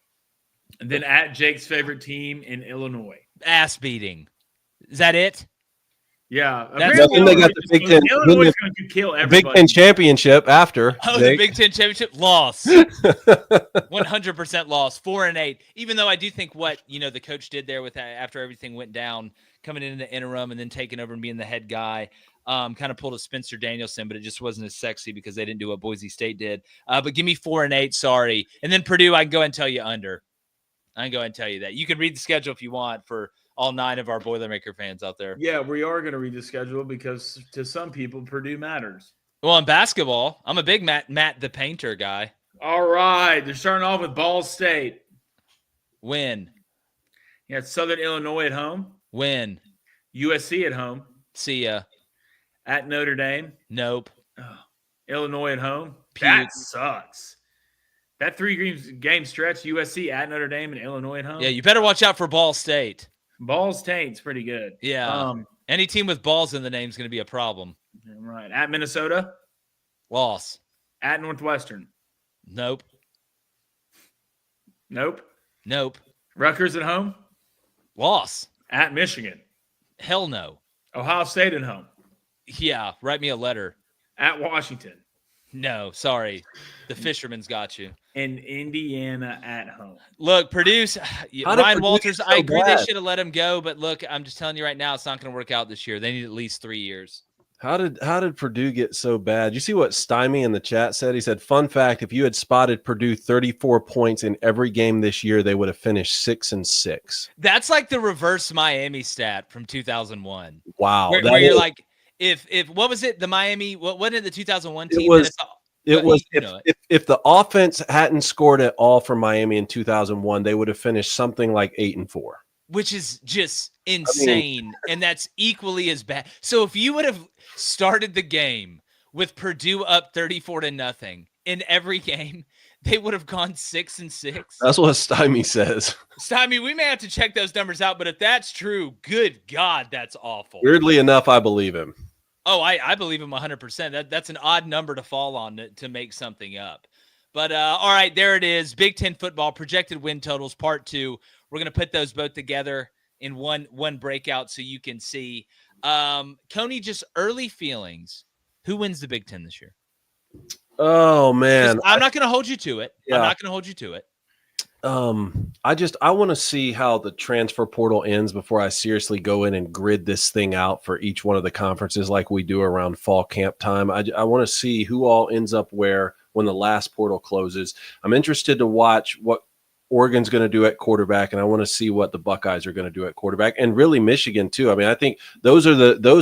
And then at Jake's favorite team in Illinois. Ass beating. Is that it? Yeah. That's- apparently Then they got the Big Ten- Illinois then is going to kill Big everybody. Ten championship after. Oh, Jake. the Big Ten championship loss. 100% loss. 4-8. Even though I do think what the coach did there with after everything went down, coming in the interim and then taking over and being the head guy, kind of pulled a Spencer Danielson, but it just wasn't as sexy because they didn't do what Boise State did. But give me 4-8. Sorry. And then Purdue, I can go and tell you under. I can go and tell you that. You can read the schedule if you want for all 9 of our Boilermaker fans out there. Yeah, we are going to read the schedule because to some people, Purdue matters. Well, in basketball, I'm a big Matt the Painter guy. All right. They're starting off with Ball State. Win. You got Southern Illinois at home. Win. USC at home. See ya. At Notre Dame. Nope. Illinois at home. Puke. That sucks. That 3-game stretch, USC at Notre Dame and Illinois at home. Yeah, you better watch out for Ball State. Ball State's pretty good. Yeah. Any team with balls in the name is going to be a problem. Right. At Minnesota. Loss. At Northwestern. Nope. Nope. Nope. Rutgers at home. Loss. At Michigan. Hell no. Ohio State at home. Yeah, write me a letter. At Washington. No, sorry. The fisherman's got you. And Indiana at home. Look, Purdue's How did Ryan Purdue Walters, get I so agree bad? they should have let him go, but look, I'm just telling you right now, it's not going to work out this year. They need at least 3 years. How did Purdue get so bad? You see what Stymie in the chat said? He said, fun fact, if you had spotted Purdue 34 points in every game this year, they would have finished 6-6. That's like the reverse Miami stat from 2001. Wow. Where you're like, if what was it? The Miami, what wasn't it the 2001 team? It was if the offense hadn't scored at all for Miami in 2001, they would have finished something like 8-4. Which is just insane, and that's equally as bad. So if you would have started the game with Purdue up 34-0 in every game, they would have gone 6-6. That's what Stymie says. Stymie, we may have to check those numbers out, but if that's true, good God, that's awful. Weirdly enough, I believe him. Oh, I believe him 100%. That's an odd number to fall on to make something up. But all right, there it is. Big Ten football projected win totals part 2. We're going to put those both together in one breakout so you can see. Coney, just early feelings. Who wins the Big Ten this year? Oh, man. I'm not going to hold you to it. Yeah. I'm not going to hold you to it. I want to see how the transfer portal ends before I seriously go in and grid this thing out for each one of the conferences like we do around fall camp time. I want to see who all ends up where when the last portal closes. I'm interested to watch what Oregon's going to do at quarterback, and I want to see what the Buckeyes are going to do at quarterback, and really Michigan too. I mean, I think those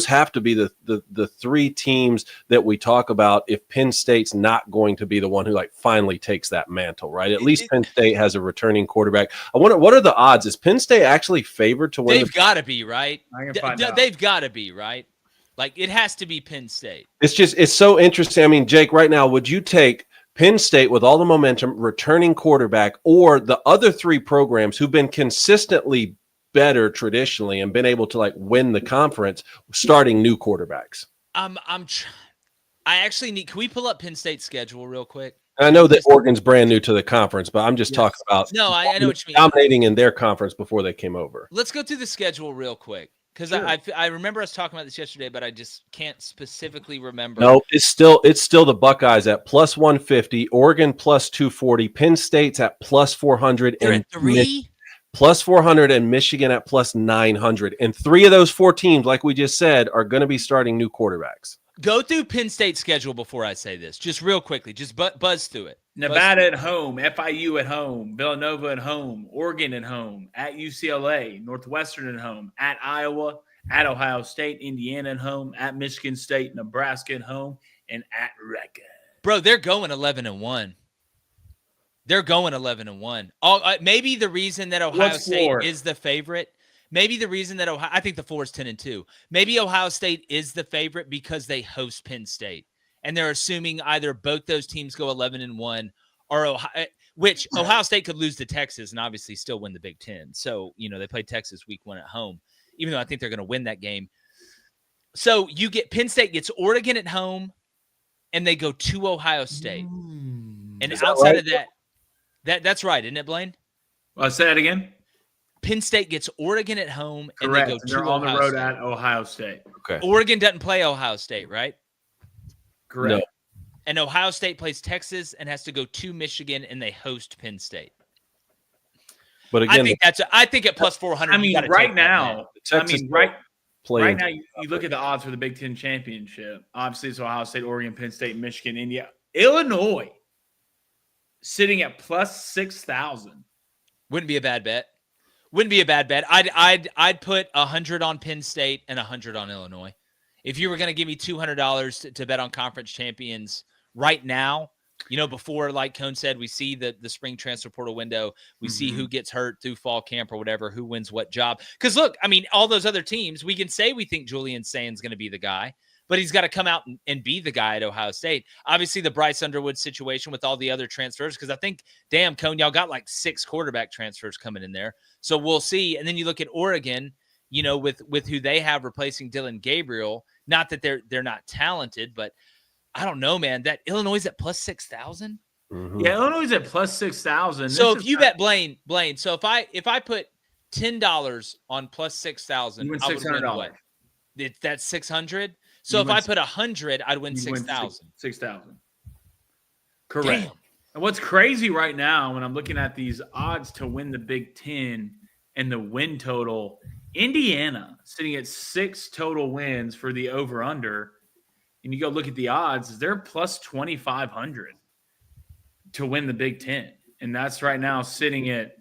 have to be the 3 teams that we talk about if Penn State's not going to be the one who like finally takes that mantle, right? At least Penn State has a returning quarterback. I wonder what are the odds? Is Penn State actually favored to win? They've got to be, right? I can find out. They've got to be, right? Like it has to be Penn State. It's so interesting. I mean, Jake, right now, would you take Penn State with all the momentum, returning quarterback, or the other 3 programs who've been consistently better traditionally and been able to like win the conference, starting new quarterbacks? I actually need. Can we pull up Penn State's schedule real quick? And I know that Oregon's brand new to the conference, but I'm just talking about I know what you mean. Dominating in their conference before they came over. Let's go through the schedule real quick. Because Sure. I remember us talking about this yesterday, but I just can't specifically remember. No, it's still the Buckeyes at plus 150, Oregon plus 240, Penn State's at plus 400, They're and at 3? plus 400, and Michigan at plus 900. And 3 of those 4 teams, like we just said, are going to be starting new quarterbacks. Go through Penn State's schedule before I say this, just real quickly. Just buzz through it. Nevada at home, FIU at home, Villanova at home, Oregon at home, at UCLA, Northwestern at home, at Iowa, at Ohio State, Indiana at home, at Michigan State, Nebraska at home, and at Rutgers. Bro, they're going 11-1. They're going 11-1. Maybe the reason that Ohio State is the favorite. Maybe the reason that I think the floor is 10-2. Maybe Ohio State is the favorite because they host Penn State. And they're assuming either both those teams go 11-1 or which Ohio State could lose to Texas and obviously still win the Big Ten. So, they play Texas week 1 at home, even though I think they're going to win that game. So you get Penn State gets Oregon at home and they go to Ohio State. And outside of that's right, isn't it, Blaine? Well, say that again. Penn State gets Oregon at home. Correct. And they go they're to on the Ohio road State. at Ohio State. Okay. Oregon doesn't play Ohio State, right? Correct. No. And Ohio State plays Texas and has to go to Michigan, and they host Penn State. But again, I think at plus 400. I mean, right now, right playing. now, you look at the odds for the Big Ten championship. Obviously, it's Ohio State, Oregon, Penn State, Michigan, India, Illinois, sitting at plus 6,000. Wouldn't be a bad bet. I'd put 100 on Penn State and 100 on Illinois. If you were going to give me $200 to bet on conference champions right now, before, like Cone said, we see the spring transfer portal window. We see who gets hurt through fall camp or whatever, who wins what job. Because, look, I mean, all those other teams, we can say we think Julian Sain's going to be the guy, but he's got to come out and be the guy at Ohio State. Obviously, the Bryce Underwood situation with all the other transfers, because I think, damn, Cone, y'all got like 6 quarterback transfers coming in there. So we'll see. And then you look at Oregon, with who they have replacing Dylan Gabriel. Not that they're not talented, but I don't know, man. That Illinois is at plus 6,000. Yeah, Illinois is at plus 6,000. So if you bet Blaine. So if I put $10 on plus You 6,000, win I would win $600. what? That's 600. So You if win I put 100, I'd win You win 6,000. 6,000. Correct. Damn. And what's crazy right now when I'm looking at these odds to win the Big Ten and the win total, Indiana sitting at 6 total wins for the over-under, and you go look at the odds, they're plus 2,500 to win the Big Ten. And that's right now sitting at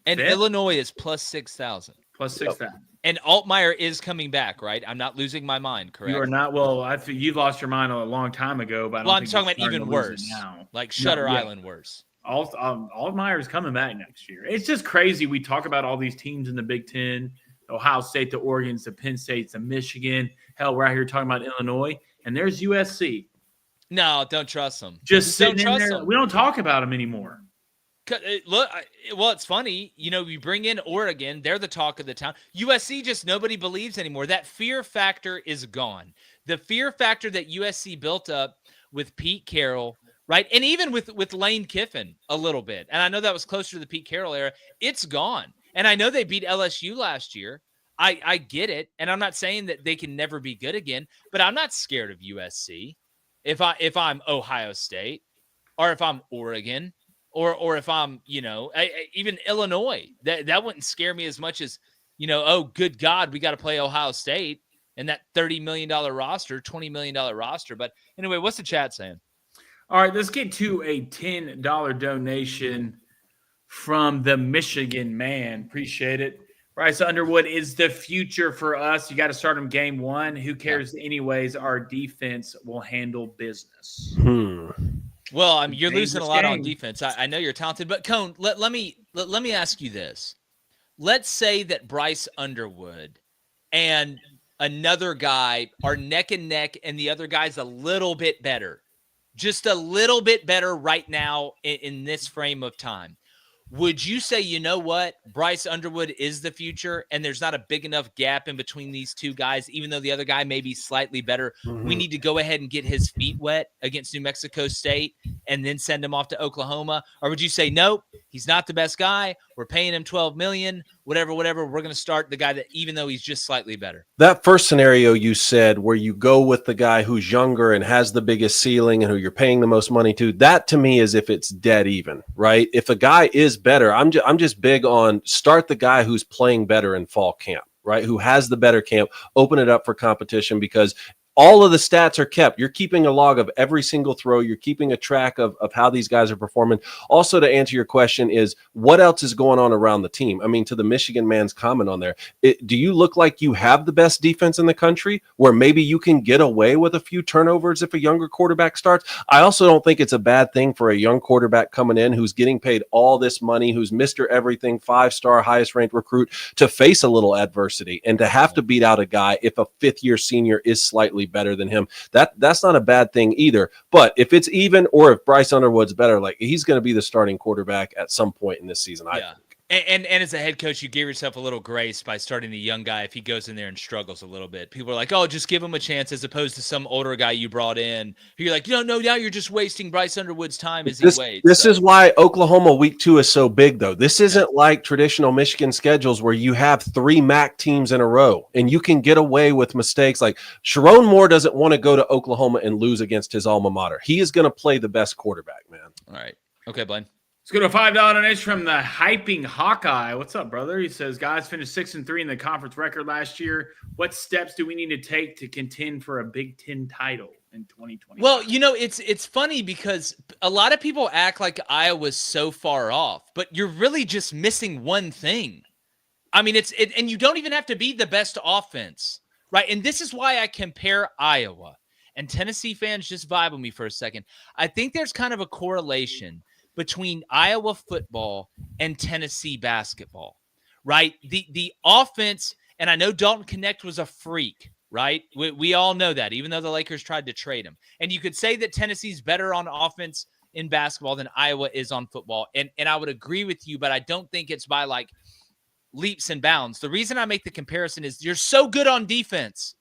And fifth? Illinois is plus 6,000. Plus 6,000. And Altmaier is coming back, right? I'm not losing my mind, correct? You are not. Well, I think you lost your mind a long time ago. But I'm talking about even worse, like Shutter Island worse. Altmaier is coming back next year. It's just crazy. We talk about all these teams in the Big Ten: Ohio State, the Oregons, the Penn States, the Michigan. Hell, we're out here talking about Illinois, and there's USC. No, don't trust them. Just sitting in there. We don't talk about them anymore. Look, well, it's funny. You bring in Oregon. They're the talk of the town. USC, just nobody believes anymore. That fear factor is gone. The fear factor that USC built up with Pete Carroll, right? And even with Lane Kiffin a little bit. And I know that was closer to the Pete Carroll era. It's gone. And I know they beat LSU last year. I get it. And I'm not saying that they can never be good again, but I'm not scared of USC if I'm Ohio State or if I'm Oregon. Or if I'm, even Illinois, that wouldn't scare me as much as, oh, good God, we got to play Ohio State and that $30 million roster, $20 million roster. But anyway, what's the chat saying? All right, let's get to a $10 donation from the Michigan man. Appreciate it. Bryce Underwood is the future for us. You got to start him game one. Who cares anyways? Our defense will handle business. Well, you're losing a lot on defense. I know you're talented, but Cone, let me ask you this. Let's say that Bryce Underwood and another guy are neck and neck, and the other guy's a little bit better, just a little bit better right now in this frame of time. Would you say, you know what, Bryce Underwood is the future, and there's not a big enough gap in between these two guys, even though the other guy may be slightly better? We need to go ahead and get his feet wet against New Mexico State and then send him off to Oklahoma? Or would you say, nope, he's not the best guy. We're paying him $12 million, whatever. We're going to start the guy that, even though he's just slightly better. That first scenario you said, where you go with the guy who's younger and has the biggest ceiling and who you're paying the most money to, that to me is if it's dead even, right? If a guy is better, I'm just big on start the guy who's playing better in fall camp, right? Who has the better camp, open it up for competition, because all of the stats are kept. You're keeping a log of every single throw. You're keeping a track of how these guys are performing. Also, to answer your question is, what else is going on around the team? I mean, to the Michigan man's comment on there, do you look like you have the best defense in the country where maybe you can get away with a few turnovers if a younger quarterback starts? I also don't think it's a bad thing for a young quarterback coming in who's getting paid all this money, who's Mr. Everything, 5-star, highest ranked recruit, to face a little adversity and to have to beat out a guy if a fifth-year senior is slightly better than him. That's not a bad thing either. But if it's even, or if Bryce Underwood's better, like, he's going to be the starting quarterback at some point in this season. I think. And as a head coach, you give yourself a little grace by starting the young guy if he goes in there and struggles a little bit. People are like, oh, just give him a chance, as opposed to some older guy you brought in who you're like, no, now you're just wasting Bryce Underwood's time as he waits. This is why Oklahoma week 2 is so big, though. This isn't like traditional Michigan schedules where you have 3 MAC teams in a row and you can get away with mistakes. Like, Sharon Moore doesn't want to go to Oklahoma and lose against his alma mater. He is going to play the best quarterback, man. All right. Okay, Blaine. Let's go to a $5 donation from the Hyping Hawkeye. What's up, brother? He says, guys finished 6-3 in the conference record last year. What steps do we need to take to contend for a Big Ten title in 2020? Well, it's funny because a lot of people act like Iowa's so far off, but you're really just missing one thing. I mean, and you don't even have to be the best offense, right? And this is why I compare Iowa. And Tennessee fans, just vibe with me for a second. I think there's kind of a correlation between Iowa football and Tennessee basketball, right? The offense, and I know Dalton Connect was a freak, right? We all know that, even though the Lakers tried to trade him. And you could say that Tennessee's better on offense in basketball than Iowa is on football. And I would agree with you, but I don't think it's by like leaps and bounds. The reason I make the comparison is you're so good on defense.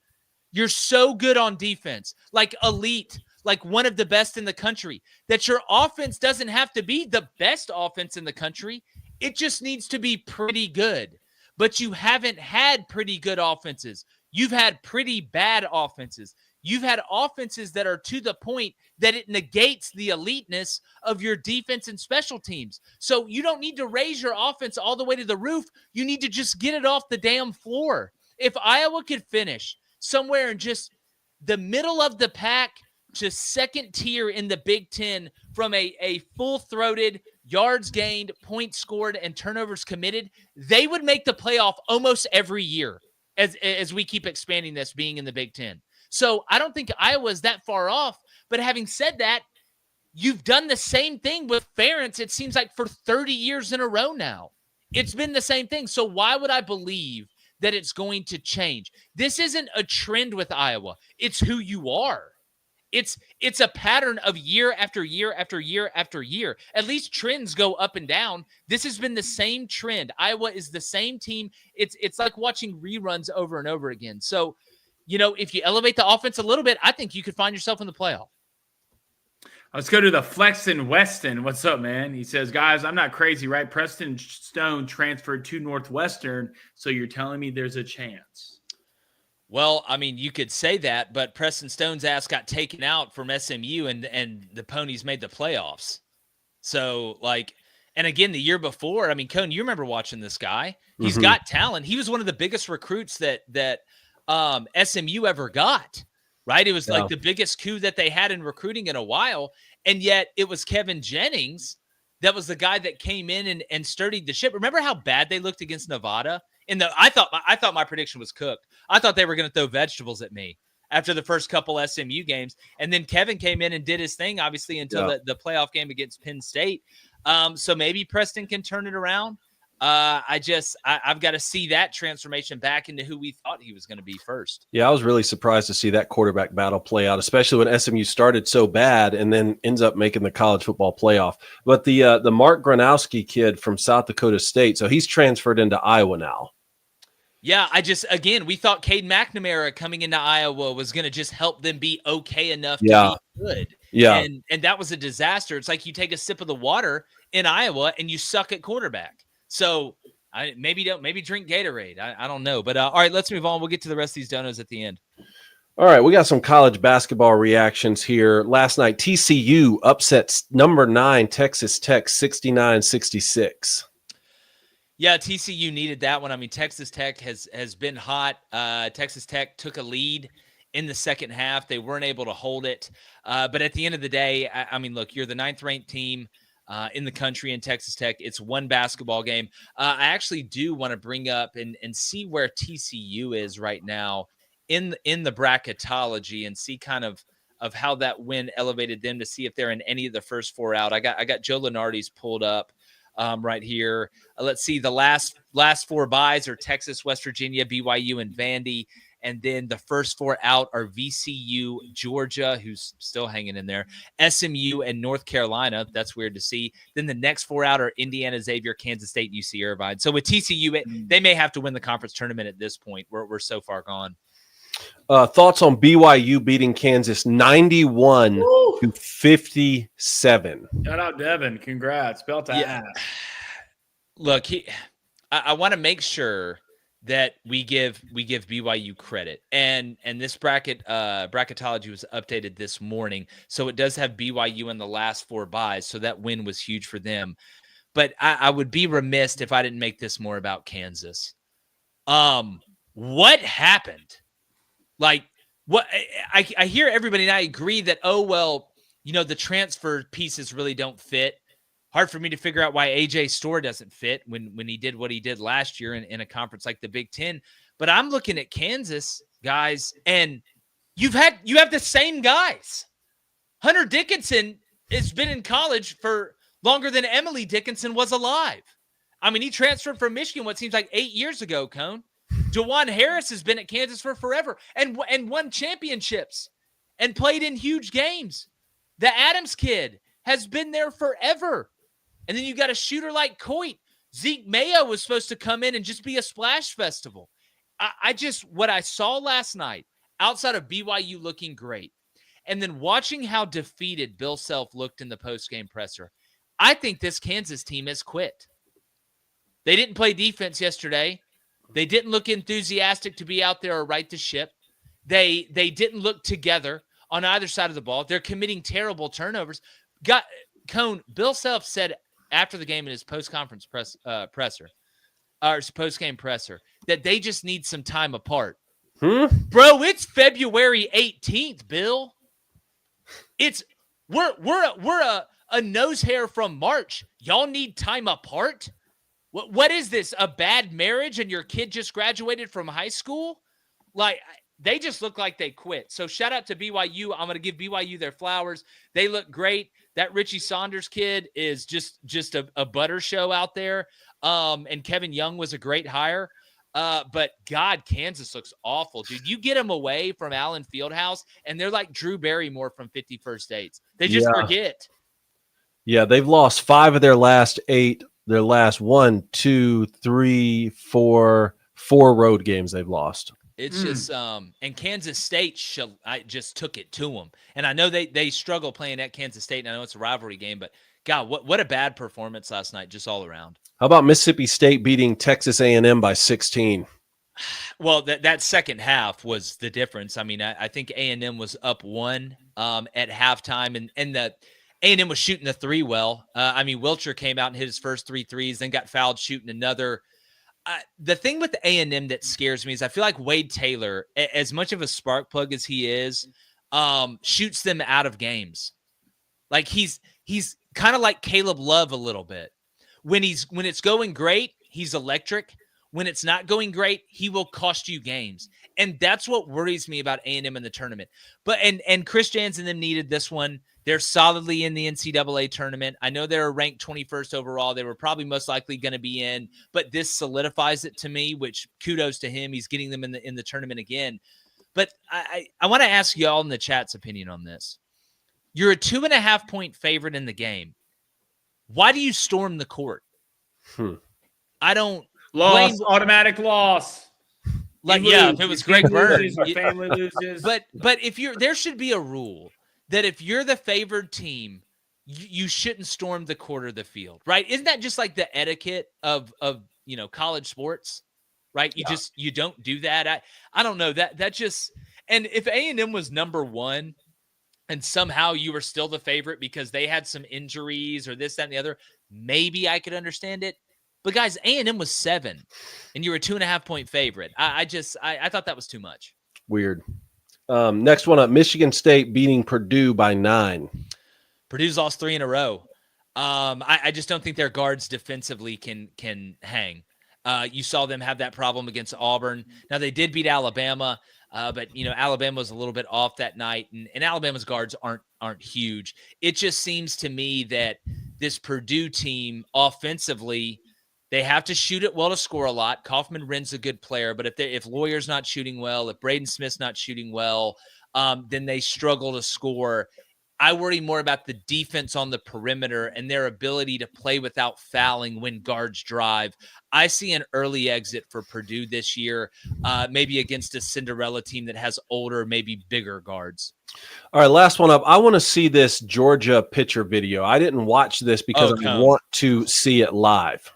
You're so good on defense, like elite, like one of the best in the country, that your offense doesn't have to be the best offense in the country. It just needs to be pretty good. But you haven't had pretty good offenses. You've had pretty bad offenses. You've had offenses that are to the point that it negates the eliteness of your defense and special teams. So you don't need to raise your offense all the way to the roof. You need to just get it off the damn floor. If Iowa could finish somewhere in just the middle of the pack to second tier in the Big Ten from a full-throated, yards gained, points scored, and turnovers committed, they would make the playoff almost every year as we keep expanding this being in the Big Ten. So I don't think Iowa is that far off. But having said that, you've done the same thing with Ferentz, it seems like, for 30 years in a row now. It's been the same thing. So why would I believe that it's going to change? This isn't a trend with Iowa. It's who you are. It's a pattern of year after year after year after year. At least trends go up and down. This has been the same trend. Iowa is the same team. It's like watching reruns over and over again. So, if you elevate the offense a little bit, I think you could find yourself in the playoff. Let's go to the Flexen Weston. What's up, man? He says, guys, I'm not crazy, right? Preston Stone transferred to Northwestern, so you're telling me there's a chance. Well, I mean, you could say that, but Preston Stone's ass got taken out from SMU and the Ponies made the playoffs. So, and again, the year before, I mean, Cone, you remember watching this guy. He's got talent. He was one of the biggest recruits that SMU ever got, right? It was like the biggest coup that they had in recruiting in a while. And yet it was Kevin Jennings that was the guy that came in and sturdied the ship. Remember how bad they looked against Nevada? I thought my prediction was cooked. I thought they were going to throw vegetables at me after the first couple SMU games. And then Kevin came in and did his thing, obviously, until the playoff game against Penn State. So maybe Preston can turn it around. I've got to see that transformation back into who we thought he was going to be first. Yeah, I was really surprised to see that quarterback battle play out, especially when SMU started so bad and then ends up making the college football playoff. But the Mark Gronowski kid from South Dakota State, so he's transferred into Iowa now. Yeah, we thought Cade McNamara coming into Iowa was going to just help them be okay enough to be good. Yeah. And that was a disaster. It's like you take a sip of the water in Iowa and you suck at quarterback. So maybe drink Gatorade. I don't know. But all right, let's move on. We'll get to the rest of these donos at the end. All right, we got some college basketball reactions here. Last night, TCU upsets number 9 Texas Tech 69-66. Yeah, TCU needed that one. I mean, Texas Tech has been hot. Texas Tech took a lead in the second half. They weren't able to hold it. But at the end of the day, I mean, look, you're the 9th-ranked team in the country in Texas Tech. It's one basketball game. I actually do want to bring up and see where TCU is right now in the bracketology and see kind of how that win elevated them to see if they're in any of the first 4 out. I got Joe Lunardi's pulled up. Right here. Let's see. The last 4 buys are Texas, West Virginia, BYU, and Vandy. And then the first 4 out are VCU, Georgia, who's still hanging in there, SMU, and North Carolina. That's weird to see. Then the next 4 out are Indiana, Xavier, Kansas State, UC Irvine. So with TCU, they may have to win the conference tournament at this point. We're so far gone. Thoughts on BYU beating Kansas 91-57. Shout out Devin. Congrats. Belt ass. Look, I want to make sure that we give BYU credit. And this bracketology was updated this morning. So it does have BYU in the last 4 buys. So that win was huge for them. But I would be remiss if I didn't make this more about Kansas. What happened? Like, what I hear everybody, and I agree that, the transfer pieces really don't fit. Hard for me to figure out why AJ Storr doesn't fit when he did what he did last year in a conference like the Big Ten. But I'm looking at Kansas, guys, and you have the same guys. Hunter Dickinson has been in college for longer than Emily Dickinson was alive. I mean, he transferred from Michigan what seems like 8 years ago, Cone. DeJuan Harris has been at Kansas for forever and won championships and played in huge games. The Adams kid has been there forever. And then you got a shooter like Coit. Zeke Mayo was supposed to come in and just be a splash festival. What I saw last night, outside of BYU looking great, and then watching how defeated Bill Self looked in the postgame presser, I think this Kansas team has quit. They didn't play defense yesterday. They didn't look enthusiastic to be out there or right the ship. They didn't look together on either side of the ball. They're committing terrible turnovers. Bill Self said after the game in his post-conference presser, or his post-game presser, that they just need some time apart. Bro, it's February 18th, Bill. We're a nose hair from March. Y'all need time apart? What is this? A bad marriage and your kid just graduated from high school? Like, they just look like they quit. So shout out to BYU. I'm going to give BYU their flowers. They look great. That Richie Saunders kid is just a butter show out there. And Kevin Young was a great hire. But God, Kansas looks awful, dude. You get them away from Allen Fieldhouse, and they're like Drew Barrymore from 50 First Dates. They just forget. Yeah, they've lost 5 of their last 8. Their last 1, 2, 3, 4 road games they've lost. It's just and Kansas State just took it to them. And I know they struggle playing at Kansas State, and I know it's a rivalry game, but God, what a bad performance last night, just all around. How about Mississippi State beating Texas A&M by 16? Well, that second half was the difference. I mean, I think A&M was up 1 at halftime, and the A&M was shooting the 3 well. I mean, Wilcher came out and hit his first 3 threes, then got fouled shooting another. The thing with the A&M that scares me is I feel like Wade Taylor, as much of a spark plug as he is, shoots them out of games. Like he's kind of like Caleb Love a little bit. When it's going great, he's electric. When it's not going great, he will cost you games. And that's what worries me about A&M in the tournament. But and Chris Jans and them needed this one. They're solidly in the NCAA tournament. I know they're ranked 21st overall. They were probably most likely going to be in, but this solidifies it to me, which kudos to him. He's getting them in the tournament again. But I want to ask y'all in the chat's opinion on this. You're a 2.5 point favorite in the game. Why do you storm the court? I don't. Loss, automatic loss. Like, yeah, if it was Greg Byrne. Our family loses. But if there should be a rule that if you're the favored team, you shouldn't storm the court or the field, right? Isn't that just like the etiquette of college sports, right? You don't do that. I don't know that just, and if A&M was number 1 and somehow you were still the favorite because they had some injuries or this, that, and the other, maybe I could understand it. But guys, A&M was 7 and you were a 2.5 point favorite. I thought that was too much. Weird. Next one up, Michigan State beating Purdue by 9. Purdue's lost 3 in a row. I just don't think their guards defensively can hang. You saw them have that problem against Auburn. Now they did beat Alabama, but Alabama was a little bit off that night, and Alabama's guards aren't huge. It just seems to me that this Purdue team offensively, they have to shoot it well to score a lot. Kaufman-Wren's a good player, but if Lawyer's not shooting well, if Braden Smith's not shooting well, then they struggle to score. I worry more about the defense on the perimeter and their ability to play without fouling when guards drive. I see an early exit for Purdue this year, maybe against a Cinderella team that has older, maybe bigger guards. All right, last one up. I want to see this Georgia pitcher video. I didn't watch this because I want to see it live.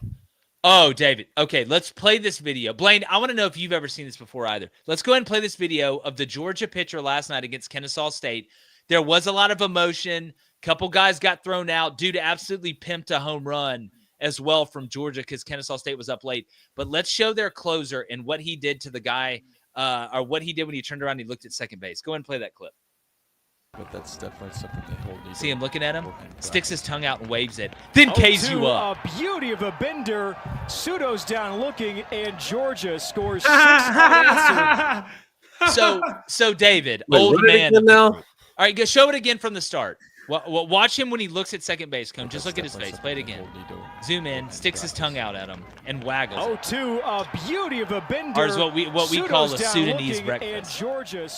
Oh, David. Okay, let's play this video. Blaine, I want to know if you've ever seen this before either. Let's go ahead and play this video of the Georgia pitcher last night against Kennesaw State. There was a lot of emotion. A couple guys got thrown out. Dude absolutely pimped a home run as well from Georgia because Kennesaw State was up late. But let's show their closer and what he did to the guy, or what he did when he turned around and he looked at second base. Go ahead and play that clip. But that's definitely something they hold. See him looking at him? Sticks his tongue out and waves it. Then K's you up. A beauty of a bender. Pseudo's down looking, and Georgia scores 6 unanswered. So David, Wait, old man. now? All right, go show it again from the start. Watch him when he looks at second base. Come, just look at his face. Play it again. Zoom in. Sticks his tongue out at him and waggles. 0-2, a beauty of a bender. Or is what we call a Sudanese breakfast.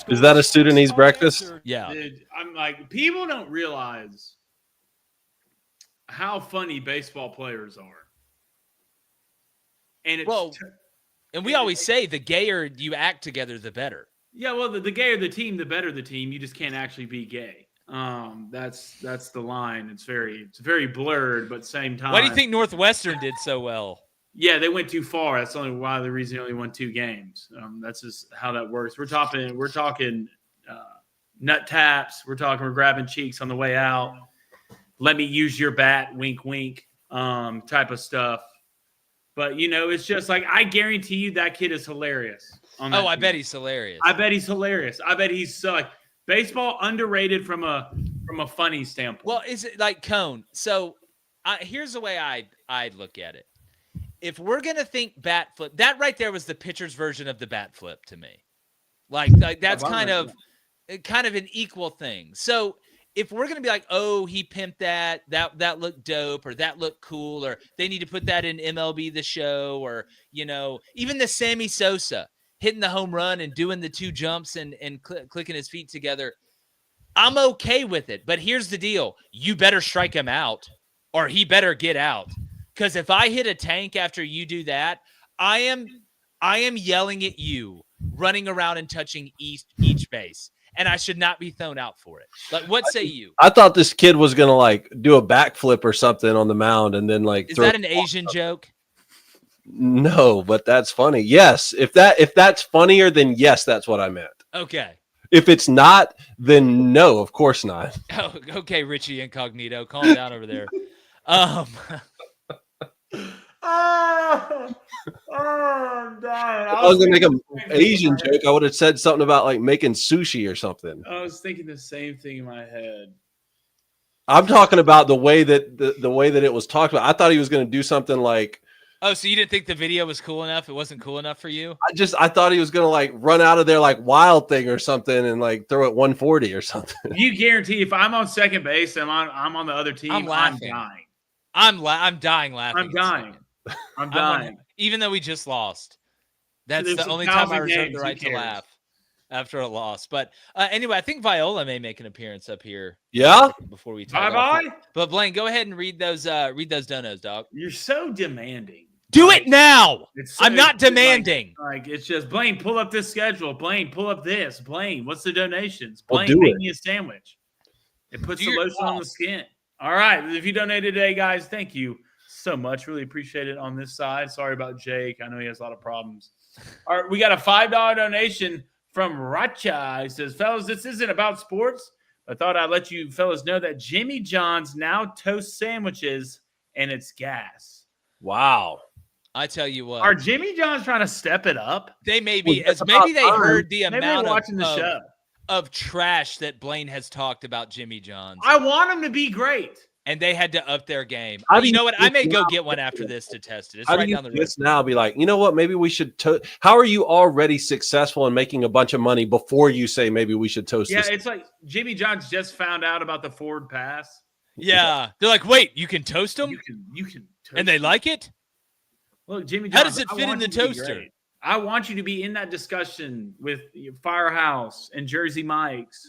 Is that a Sudanese breakfast? Yeah. Dude, I'm like, people don't realize how funny baseball players are. And it's and we always say the gayer you act together, the better. Yeah, well, the gayer the team, the better the team. You just can't actually be gay. That's the line. It's very blurred, but same time. Why do you think Northwestern did so well? Yeah, they went too far. That's only why the reason they only won 2 games. That's just how that works. We're talking nut taps. We're grabbing cheeks on the way out. Let me use your bat, wink, wink, type of stuff. But it's just like I guarantee you that kid is hilarious. I bet he's hilarious. I bet he's hilarious. I bet he's so like baseball underrated from a funny standpoint. Well, is it like Cone? So here's the way I'd look at it. If we're gonna think bat flip, that right there was the pitcher's version of the bat flip to me. Like that's kind of an equal thing. So if we're gonna be like, oh, he pimped that looked dope, or that looked cool, or they need to put that in MLB The Show, or even the Sammy Sosa hitting the home run and doing the 2 jumps and clicking his feet together, I'm okay with it. But here's the deal: you better strike him out, or he better get out. Because if I hit a tank after you do that, I am yelling at you, running around and touching each base, and I should not be thrown out for it. Like, what say you? I thought this kid was gonna like do a backflip or something on the mound, and then like. Is that an Asian joke? No, but that's funny. Yes, if that's funnier, then yes, that's what I meant. Okay. If it's not, then no, of course not. Oh, okay, Richie Incognito, calm down over there. I'm dying. If I was gonna make an Asian joke, I would have said something about like making sushi or something. I was thinking the same thing in my head. I'm talking about the way that the way that it was talked about. I thought he was going to do something like. Oh, so you didn't think the video was cool enough? It wasn't cool enough for you? I thought he was going to like run out of there like Wild Thing or something and like throw it 140 or something. You guarantee if I'm on second base and I'm on the other team, I'm laughing. I'm dying. I'm dying laughing. I'm dying. Even though we just lost. That's So the only 1,000 time I reserve games, the who right to cares? laugh after a loss. But anyway, I think Viola may make an appearance up here. Yeah. Before we Bye talk. bye. But Blaine, go ahead and read those donos, dog. You're so demanding. Do it now. It's I'm not demanding. Like it's just Blaine, pull up this schedule. Blaine, pull up this. Blaine, what's the donations? Well, Blaine, do make it. me a sandwich. It puts Do the your lotion on the skin. All right. If you donated today, guys, thank you so much. Really appreciate it on this side. Sorry about Jake. I know he has a lot of problems. All right, we got a $5 donation from Racha. He says, fellas, this isn't about sports. I thought I'd let you fellas know that Jimmy John's now toast sandwiches and it's gas. Wow. I tell you what. Are Jimmy John's trying to step it up? They may be, as maybe they heard the Maybe they're amount watching the show. of trash that Blaine has talked about Jimmy John's. I want him to be great. And they had to up their game. How do You know what? I may go now- get one after this to test it. It's How right do you down the road. just now be like, you know what? Maybe we should. How are you already successful in making a bunch of money before you say maybe we should toast Yeah, this? it's like Jimmy John's just found out about the Ford Pass. Yeah. They're like, wait, you can toast them? You can toast And they them. like it? Look, Jimmy How John's, does it I fit in want the you to be toaster? great. I want you to be in that discussion with Firehouse and Jersey Mike's.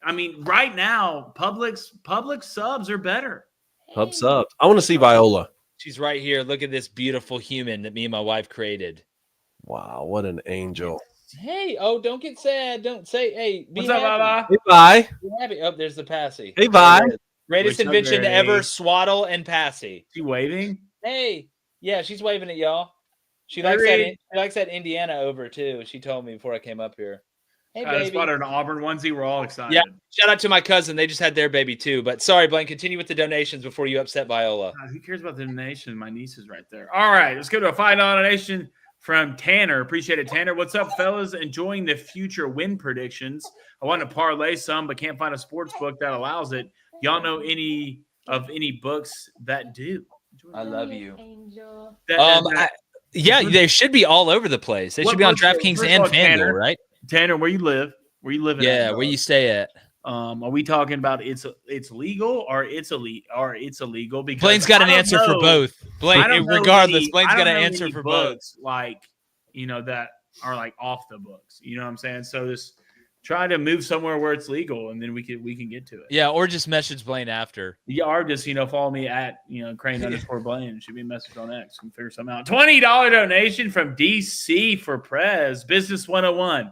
I mean, right now, public subs are better. Pub sub. I want to see Viola. She's right here. Look at this beautiful human that me and my wife created. Wow, what an angel. Hey, don't get sad. Don't say, hey, be What's up, happy. Baba? Hey, bye. Be happy. Oh, there's the Passy. Hey, bye. Greatest What's up, invention Gray? ever, swaddle and Passy. She waving? Hey, yeah, she's waving at y'all. She Gary. likes that Indiana over too. She told me before I came up here. Hey, I just baby. bought her an Auburn onesie. We're all excited. Yeah, shout out to my cousin. They just had their baby too. But sorry, Blaine, continue with the donations before you upset Viola. God, who cares about the donation? My niece is right there. All right, let's go to a $5 donation from Tanner. Appreciate it, Tanner. What's up, fellas? Enjoying the future win predictions. I want to parlay some, but can't find a sports book that allows it. Y'all know any books that do? I love you. Angel. Yeah, they should be all over the place. They What should be on books- DraftKings first of and all, Tanner, FanDuel, right? Tanner, where you live? Where you living? Yeah, at, where you stay at? Are we talking about it's legal or it's illegal? Because Blaine's got I an don't answer for know- both. Blaine, I don't know regardless, any- Blaine's I got don't an know answer any for both. books, like that are like off the books. You know what I'm saying? So just try to move somewhere where it's legal, and then we can get to it. Yeah, or just message Blaine after. Yeah, or just follow me at Crane_Blaine. Should be a message on X. We can figure something out. $20 donation from DC for Prez Business 101.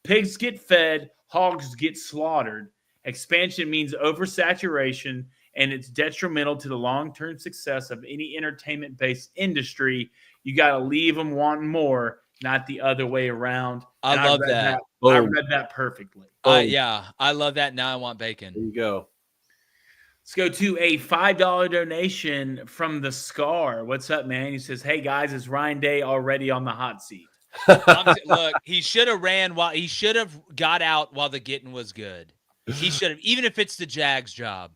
Pigs get fed, hogs get slaughtered. Expansion means oversaturation, and it's detrimental to the long-term success of any entertainment-based industry. You got to leave them wanting more, not the other way around. I And love read that. I read that perfectly. Yeah, I love that. Now I want bacon. There you go. Let's go to a $5 donation from the Scar. What's up, man? He says, "Hey guys, is Ryan Day already on the hot seat?" Look, he should have got out while the getting was good. He should have, even if it's the Jags job,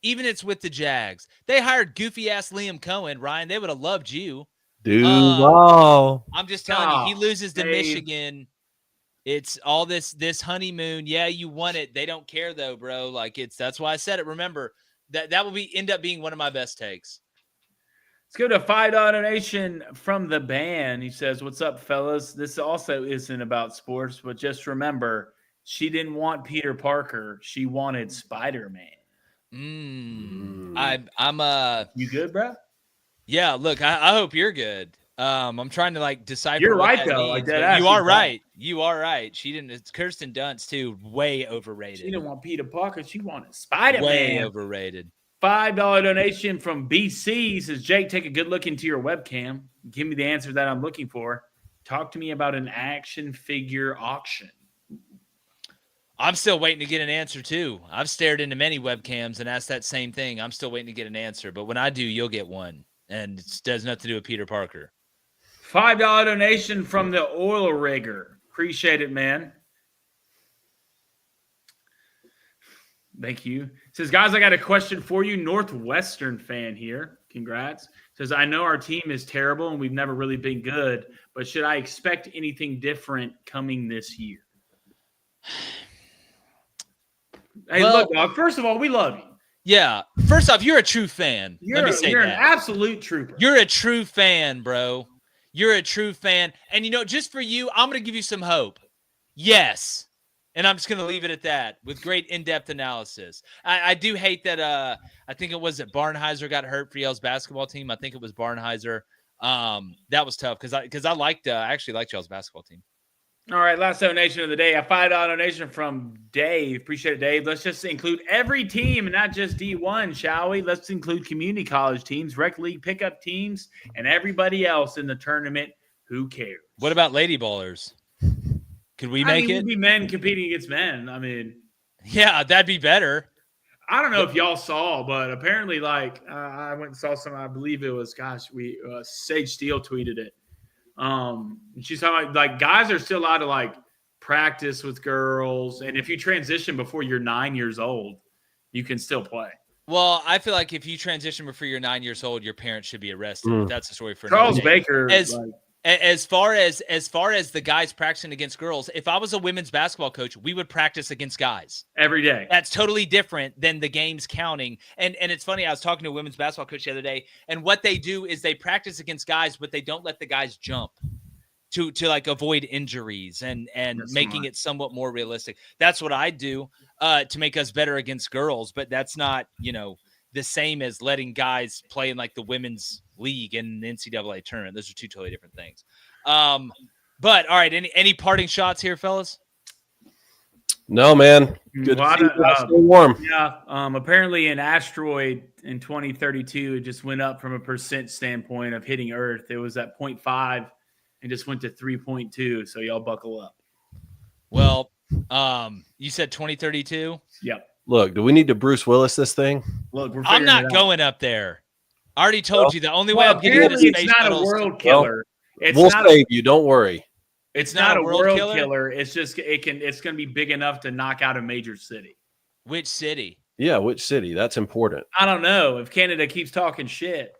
even if it's with the Jags. They hired goofy ass Liam Cohen, Ryan. They would have loved you. Duval. I'm just telling you, he loses to Dave. Michigan. It's all this honeymoon. Yeah, you won it. They don't care though, bro. Like that's why I said it. Remember that will end up being one of my best takes. Let's go to a $5 donation from the band. He says, "What's up, fellas? This also isn't about sports, but just remember, she didn't want Peter Parker. She wanted Spider-Man." I'm You good, bro? Yeah, look, I hope you're good. I'm trying to like decipher. You're what right that though. means, Like but that. you are right. You are right. She didn't. It's Kirsten Dunst too. Way overrated. She didn't want Peter Parker. She wanted Spider-Man. Way overrated. $5 donation from BC. He says, "Jake, take a good look into your webcam. Give me the answer that I'm looking for. Talk to me about an action figure auction." I'm still waiting to get an answer too. I've stared into many webcams and asked that same thing. I'm still waiting to get an answer, but when I do, you'll get one, and it does nothing to do with Peter Parker. $5 donation from the oil rigger. Appreciate it, man. Thank you. Says, "Guys, I got a question for you. Northwestern fan here. Congrats." Says, "I know our team is terrible and we've never really been good, but should I expect anything different coming this year?" Hey, Well, look, dog, first of all, we love you. Yeah. First off, you're a true fan. Let me say you're that. an absolute trooper. You're a true fan, bro. You're a true fan. And, just for you, I'm going to give you some hope. Yes. And I'm just going to leave it at that with great in-depth analysis. I do hate that I think it was that Barnheiser got hurt for Yale's basketball team. I think it was Barnheiser. That was tough because I actually liked Yale's basketball team. All right, last donation of the day, a $5 donation from Dave. Appreciate it, Dave. Let's just include every team and not just D1, shall we? Let's include community college teams, rec league pickup teams, and everybody else in the tournament. Who cares? What about Lady Ballers? Could we make it? We'd be men competing against men. I mean, yeah, that'd be better. I don't know if y'all saw, but apparently, I went and saw some. I believe it was, Sage Steele tweeted it. She's talking about guys are still allowed to practice with girls, and if you transition before you're 9 years old, you can still play. Well, I feel like if you transition before you're 9 years old, your parents should be arrested. That's a story for Charles another day. Baker. As far as the guys practicing against girls, if I was a women's basketball coach, we would practice against guys every day. That's totally different than the games counting. And it's funny, I was talking to a women's basketball coach the other day, and what they do is they practice against guys, but they don't let the guys jump to avoid injuries and making it somewhat more realistic. That's what I do to make us better against girls, but that's not, the same as letting guys play in the women's league in the NCAA tournament. Those are two totally different things. But all right, any parting shots here, fellas? No, man. Good to see you. Stay warm. Yeah. Apparently an asteroid in 2032, it just went up from a percent standpoint of hitting Earth. It was at 0.5 and just went to 3.2. So y'all buckle up. Well, you said 2032? Yep. Look, do we need to Bruce Willis this thing? Look, I'm not going up there. I already told you the only way I'm getting to space it's not a world killer. We'll save you. Don't worry. It's not a world killer. It's just it's going to be big enough to knock out a major city. Which city? Yeah, which city? That's important. I don't know. If Canada keeps talking shit.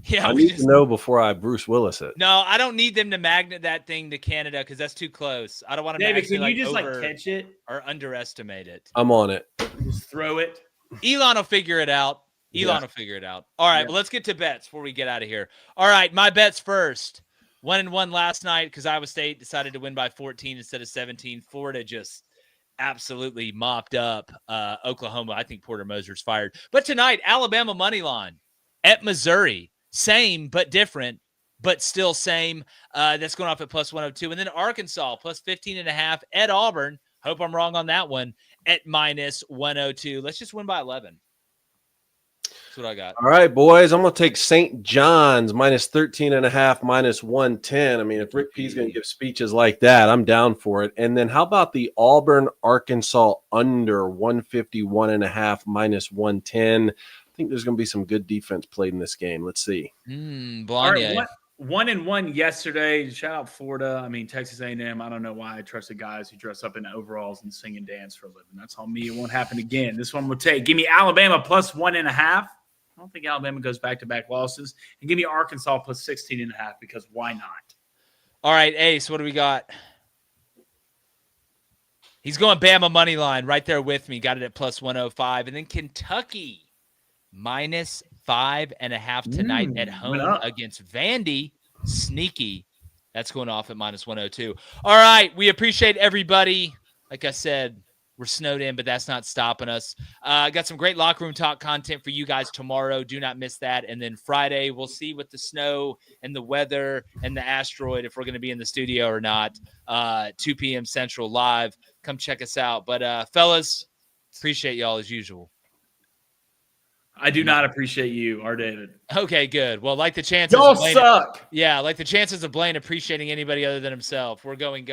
Yeah, I need to know before I Bruce Willis it. No, I don't need them to magnet that thing to Canada because that's too close. I don't want to. David, can you just catch it or underestimate it? I'm on it. Just throw it. Elon will figure it out. Elon will figure it out. All right, well, let's get to bets before we get out of here. All right, my bets first. 1-1 last night because Iowa State decided to win by 14 instead of 17. Florida just absolutely mopped up Oklahoma. I think Porter Moser's fired. But tonight, Alabama money line at Missouri. Same, but different, but still same. That's going off at plus 102. And then Arkansas, plus 15.5 at Auburn. Hope I'm wrong on that one. At minus 102. Let's just win by 11. That's what I got. All right, boys. I'm going to take St. John's minus 13.5, minus 110. I mean, if Rick P's going to give speeches like that, I'm down for it. And then how about the Auburn, Arkansas under 151.5, minus 110? I think there's going to be some good defense played in this game. Let's see. All right, 1-1 yesterday. Shout out Florida. I mean, Texas A&M. I don't know why I trusted guys who dress up in overalls and sing and dance for a living. That's on me. It won't happen again. This one will take. Give me Alabama plus 1.5. I don't think Alabama goes back-to-back losses. And give me Arkansas plus 16.5 because why not? All right, Ace, what do we got? He's going Bama money line right there with me. Got it at plus 105. And then Kentucky minus 5.5 tonight at home against Vandy. Sneaky. That's going off at minus 102. All right, we appreciate everybody. Like I said, we're snowed in, but that's not stopping us. Got some great locker room talk content for you guys tomorrow. Do not miss that. And then Friday, we'll see with the snow and the weather and the asteroid if we're going to be in the studio or not. 2 p.m. Central live. Come check us out. But, fellas, appreciate y'all as usual. I do not appreciate you, R. David. Okay, good. Well, like the chances y'all suck. Yeah, like the chances of Blaine appreciating anybody other than himself. We're gone.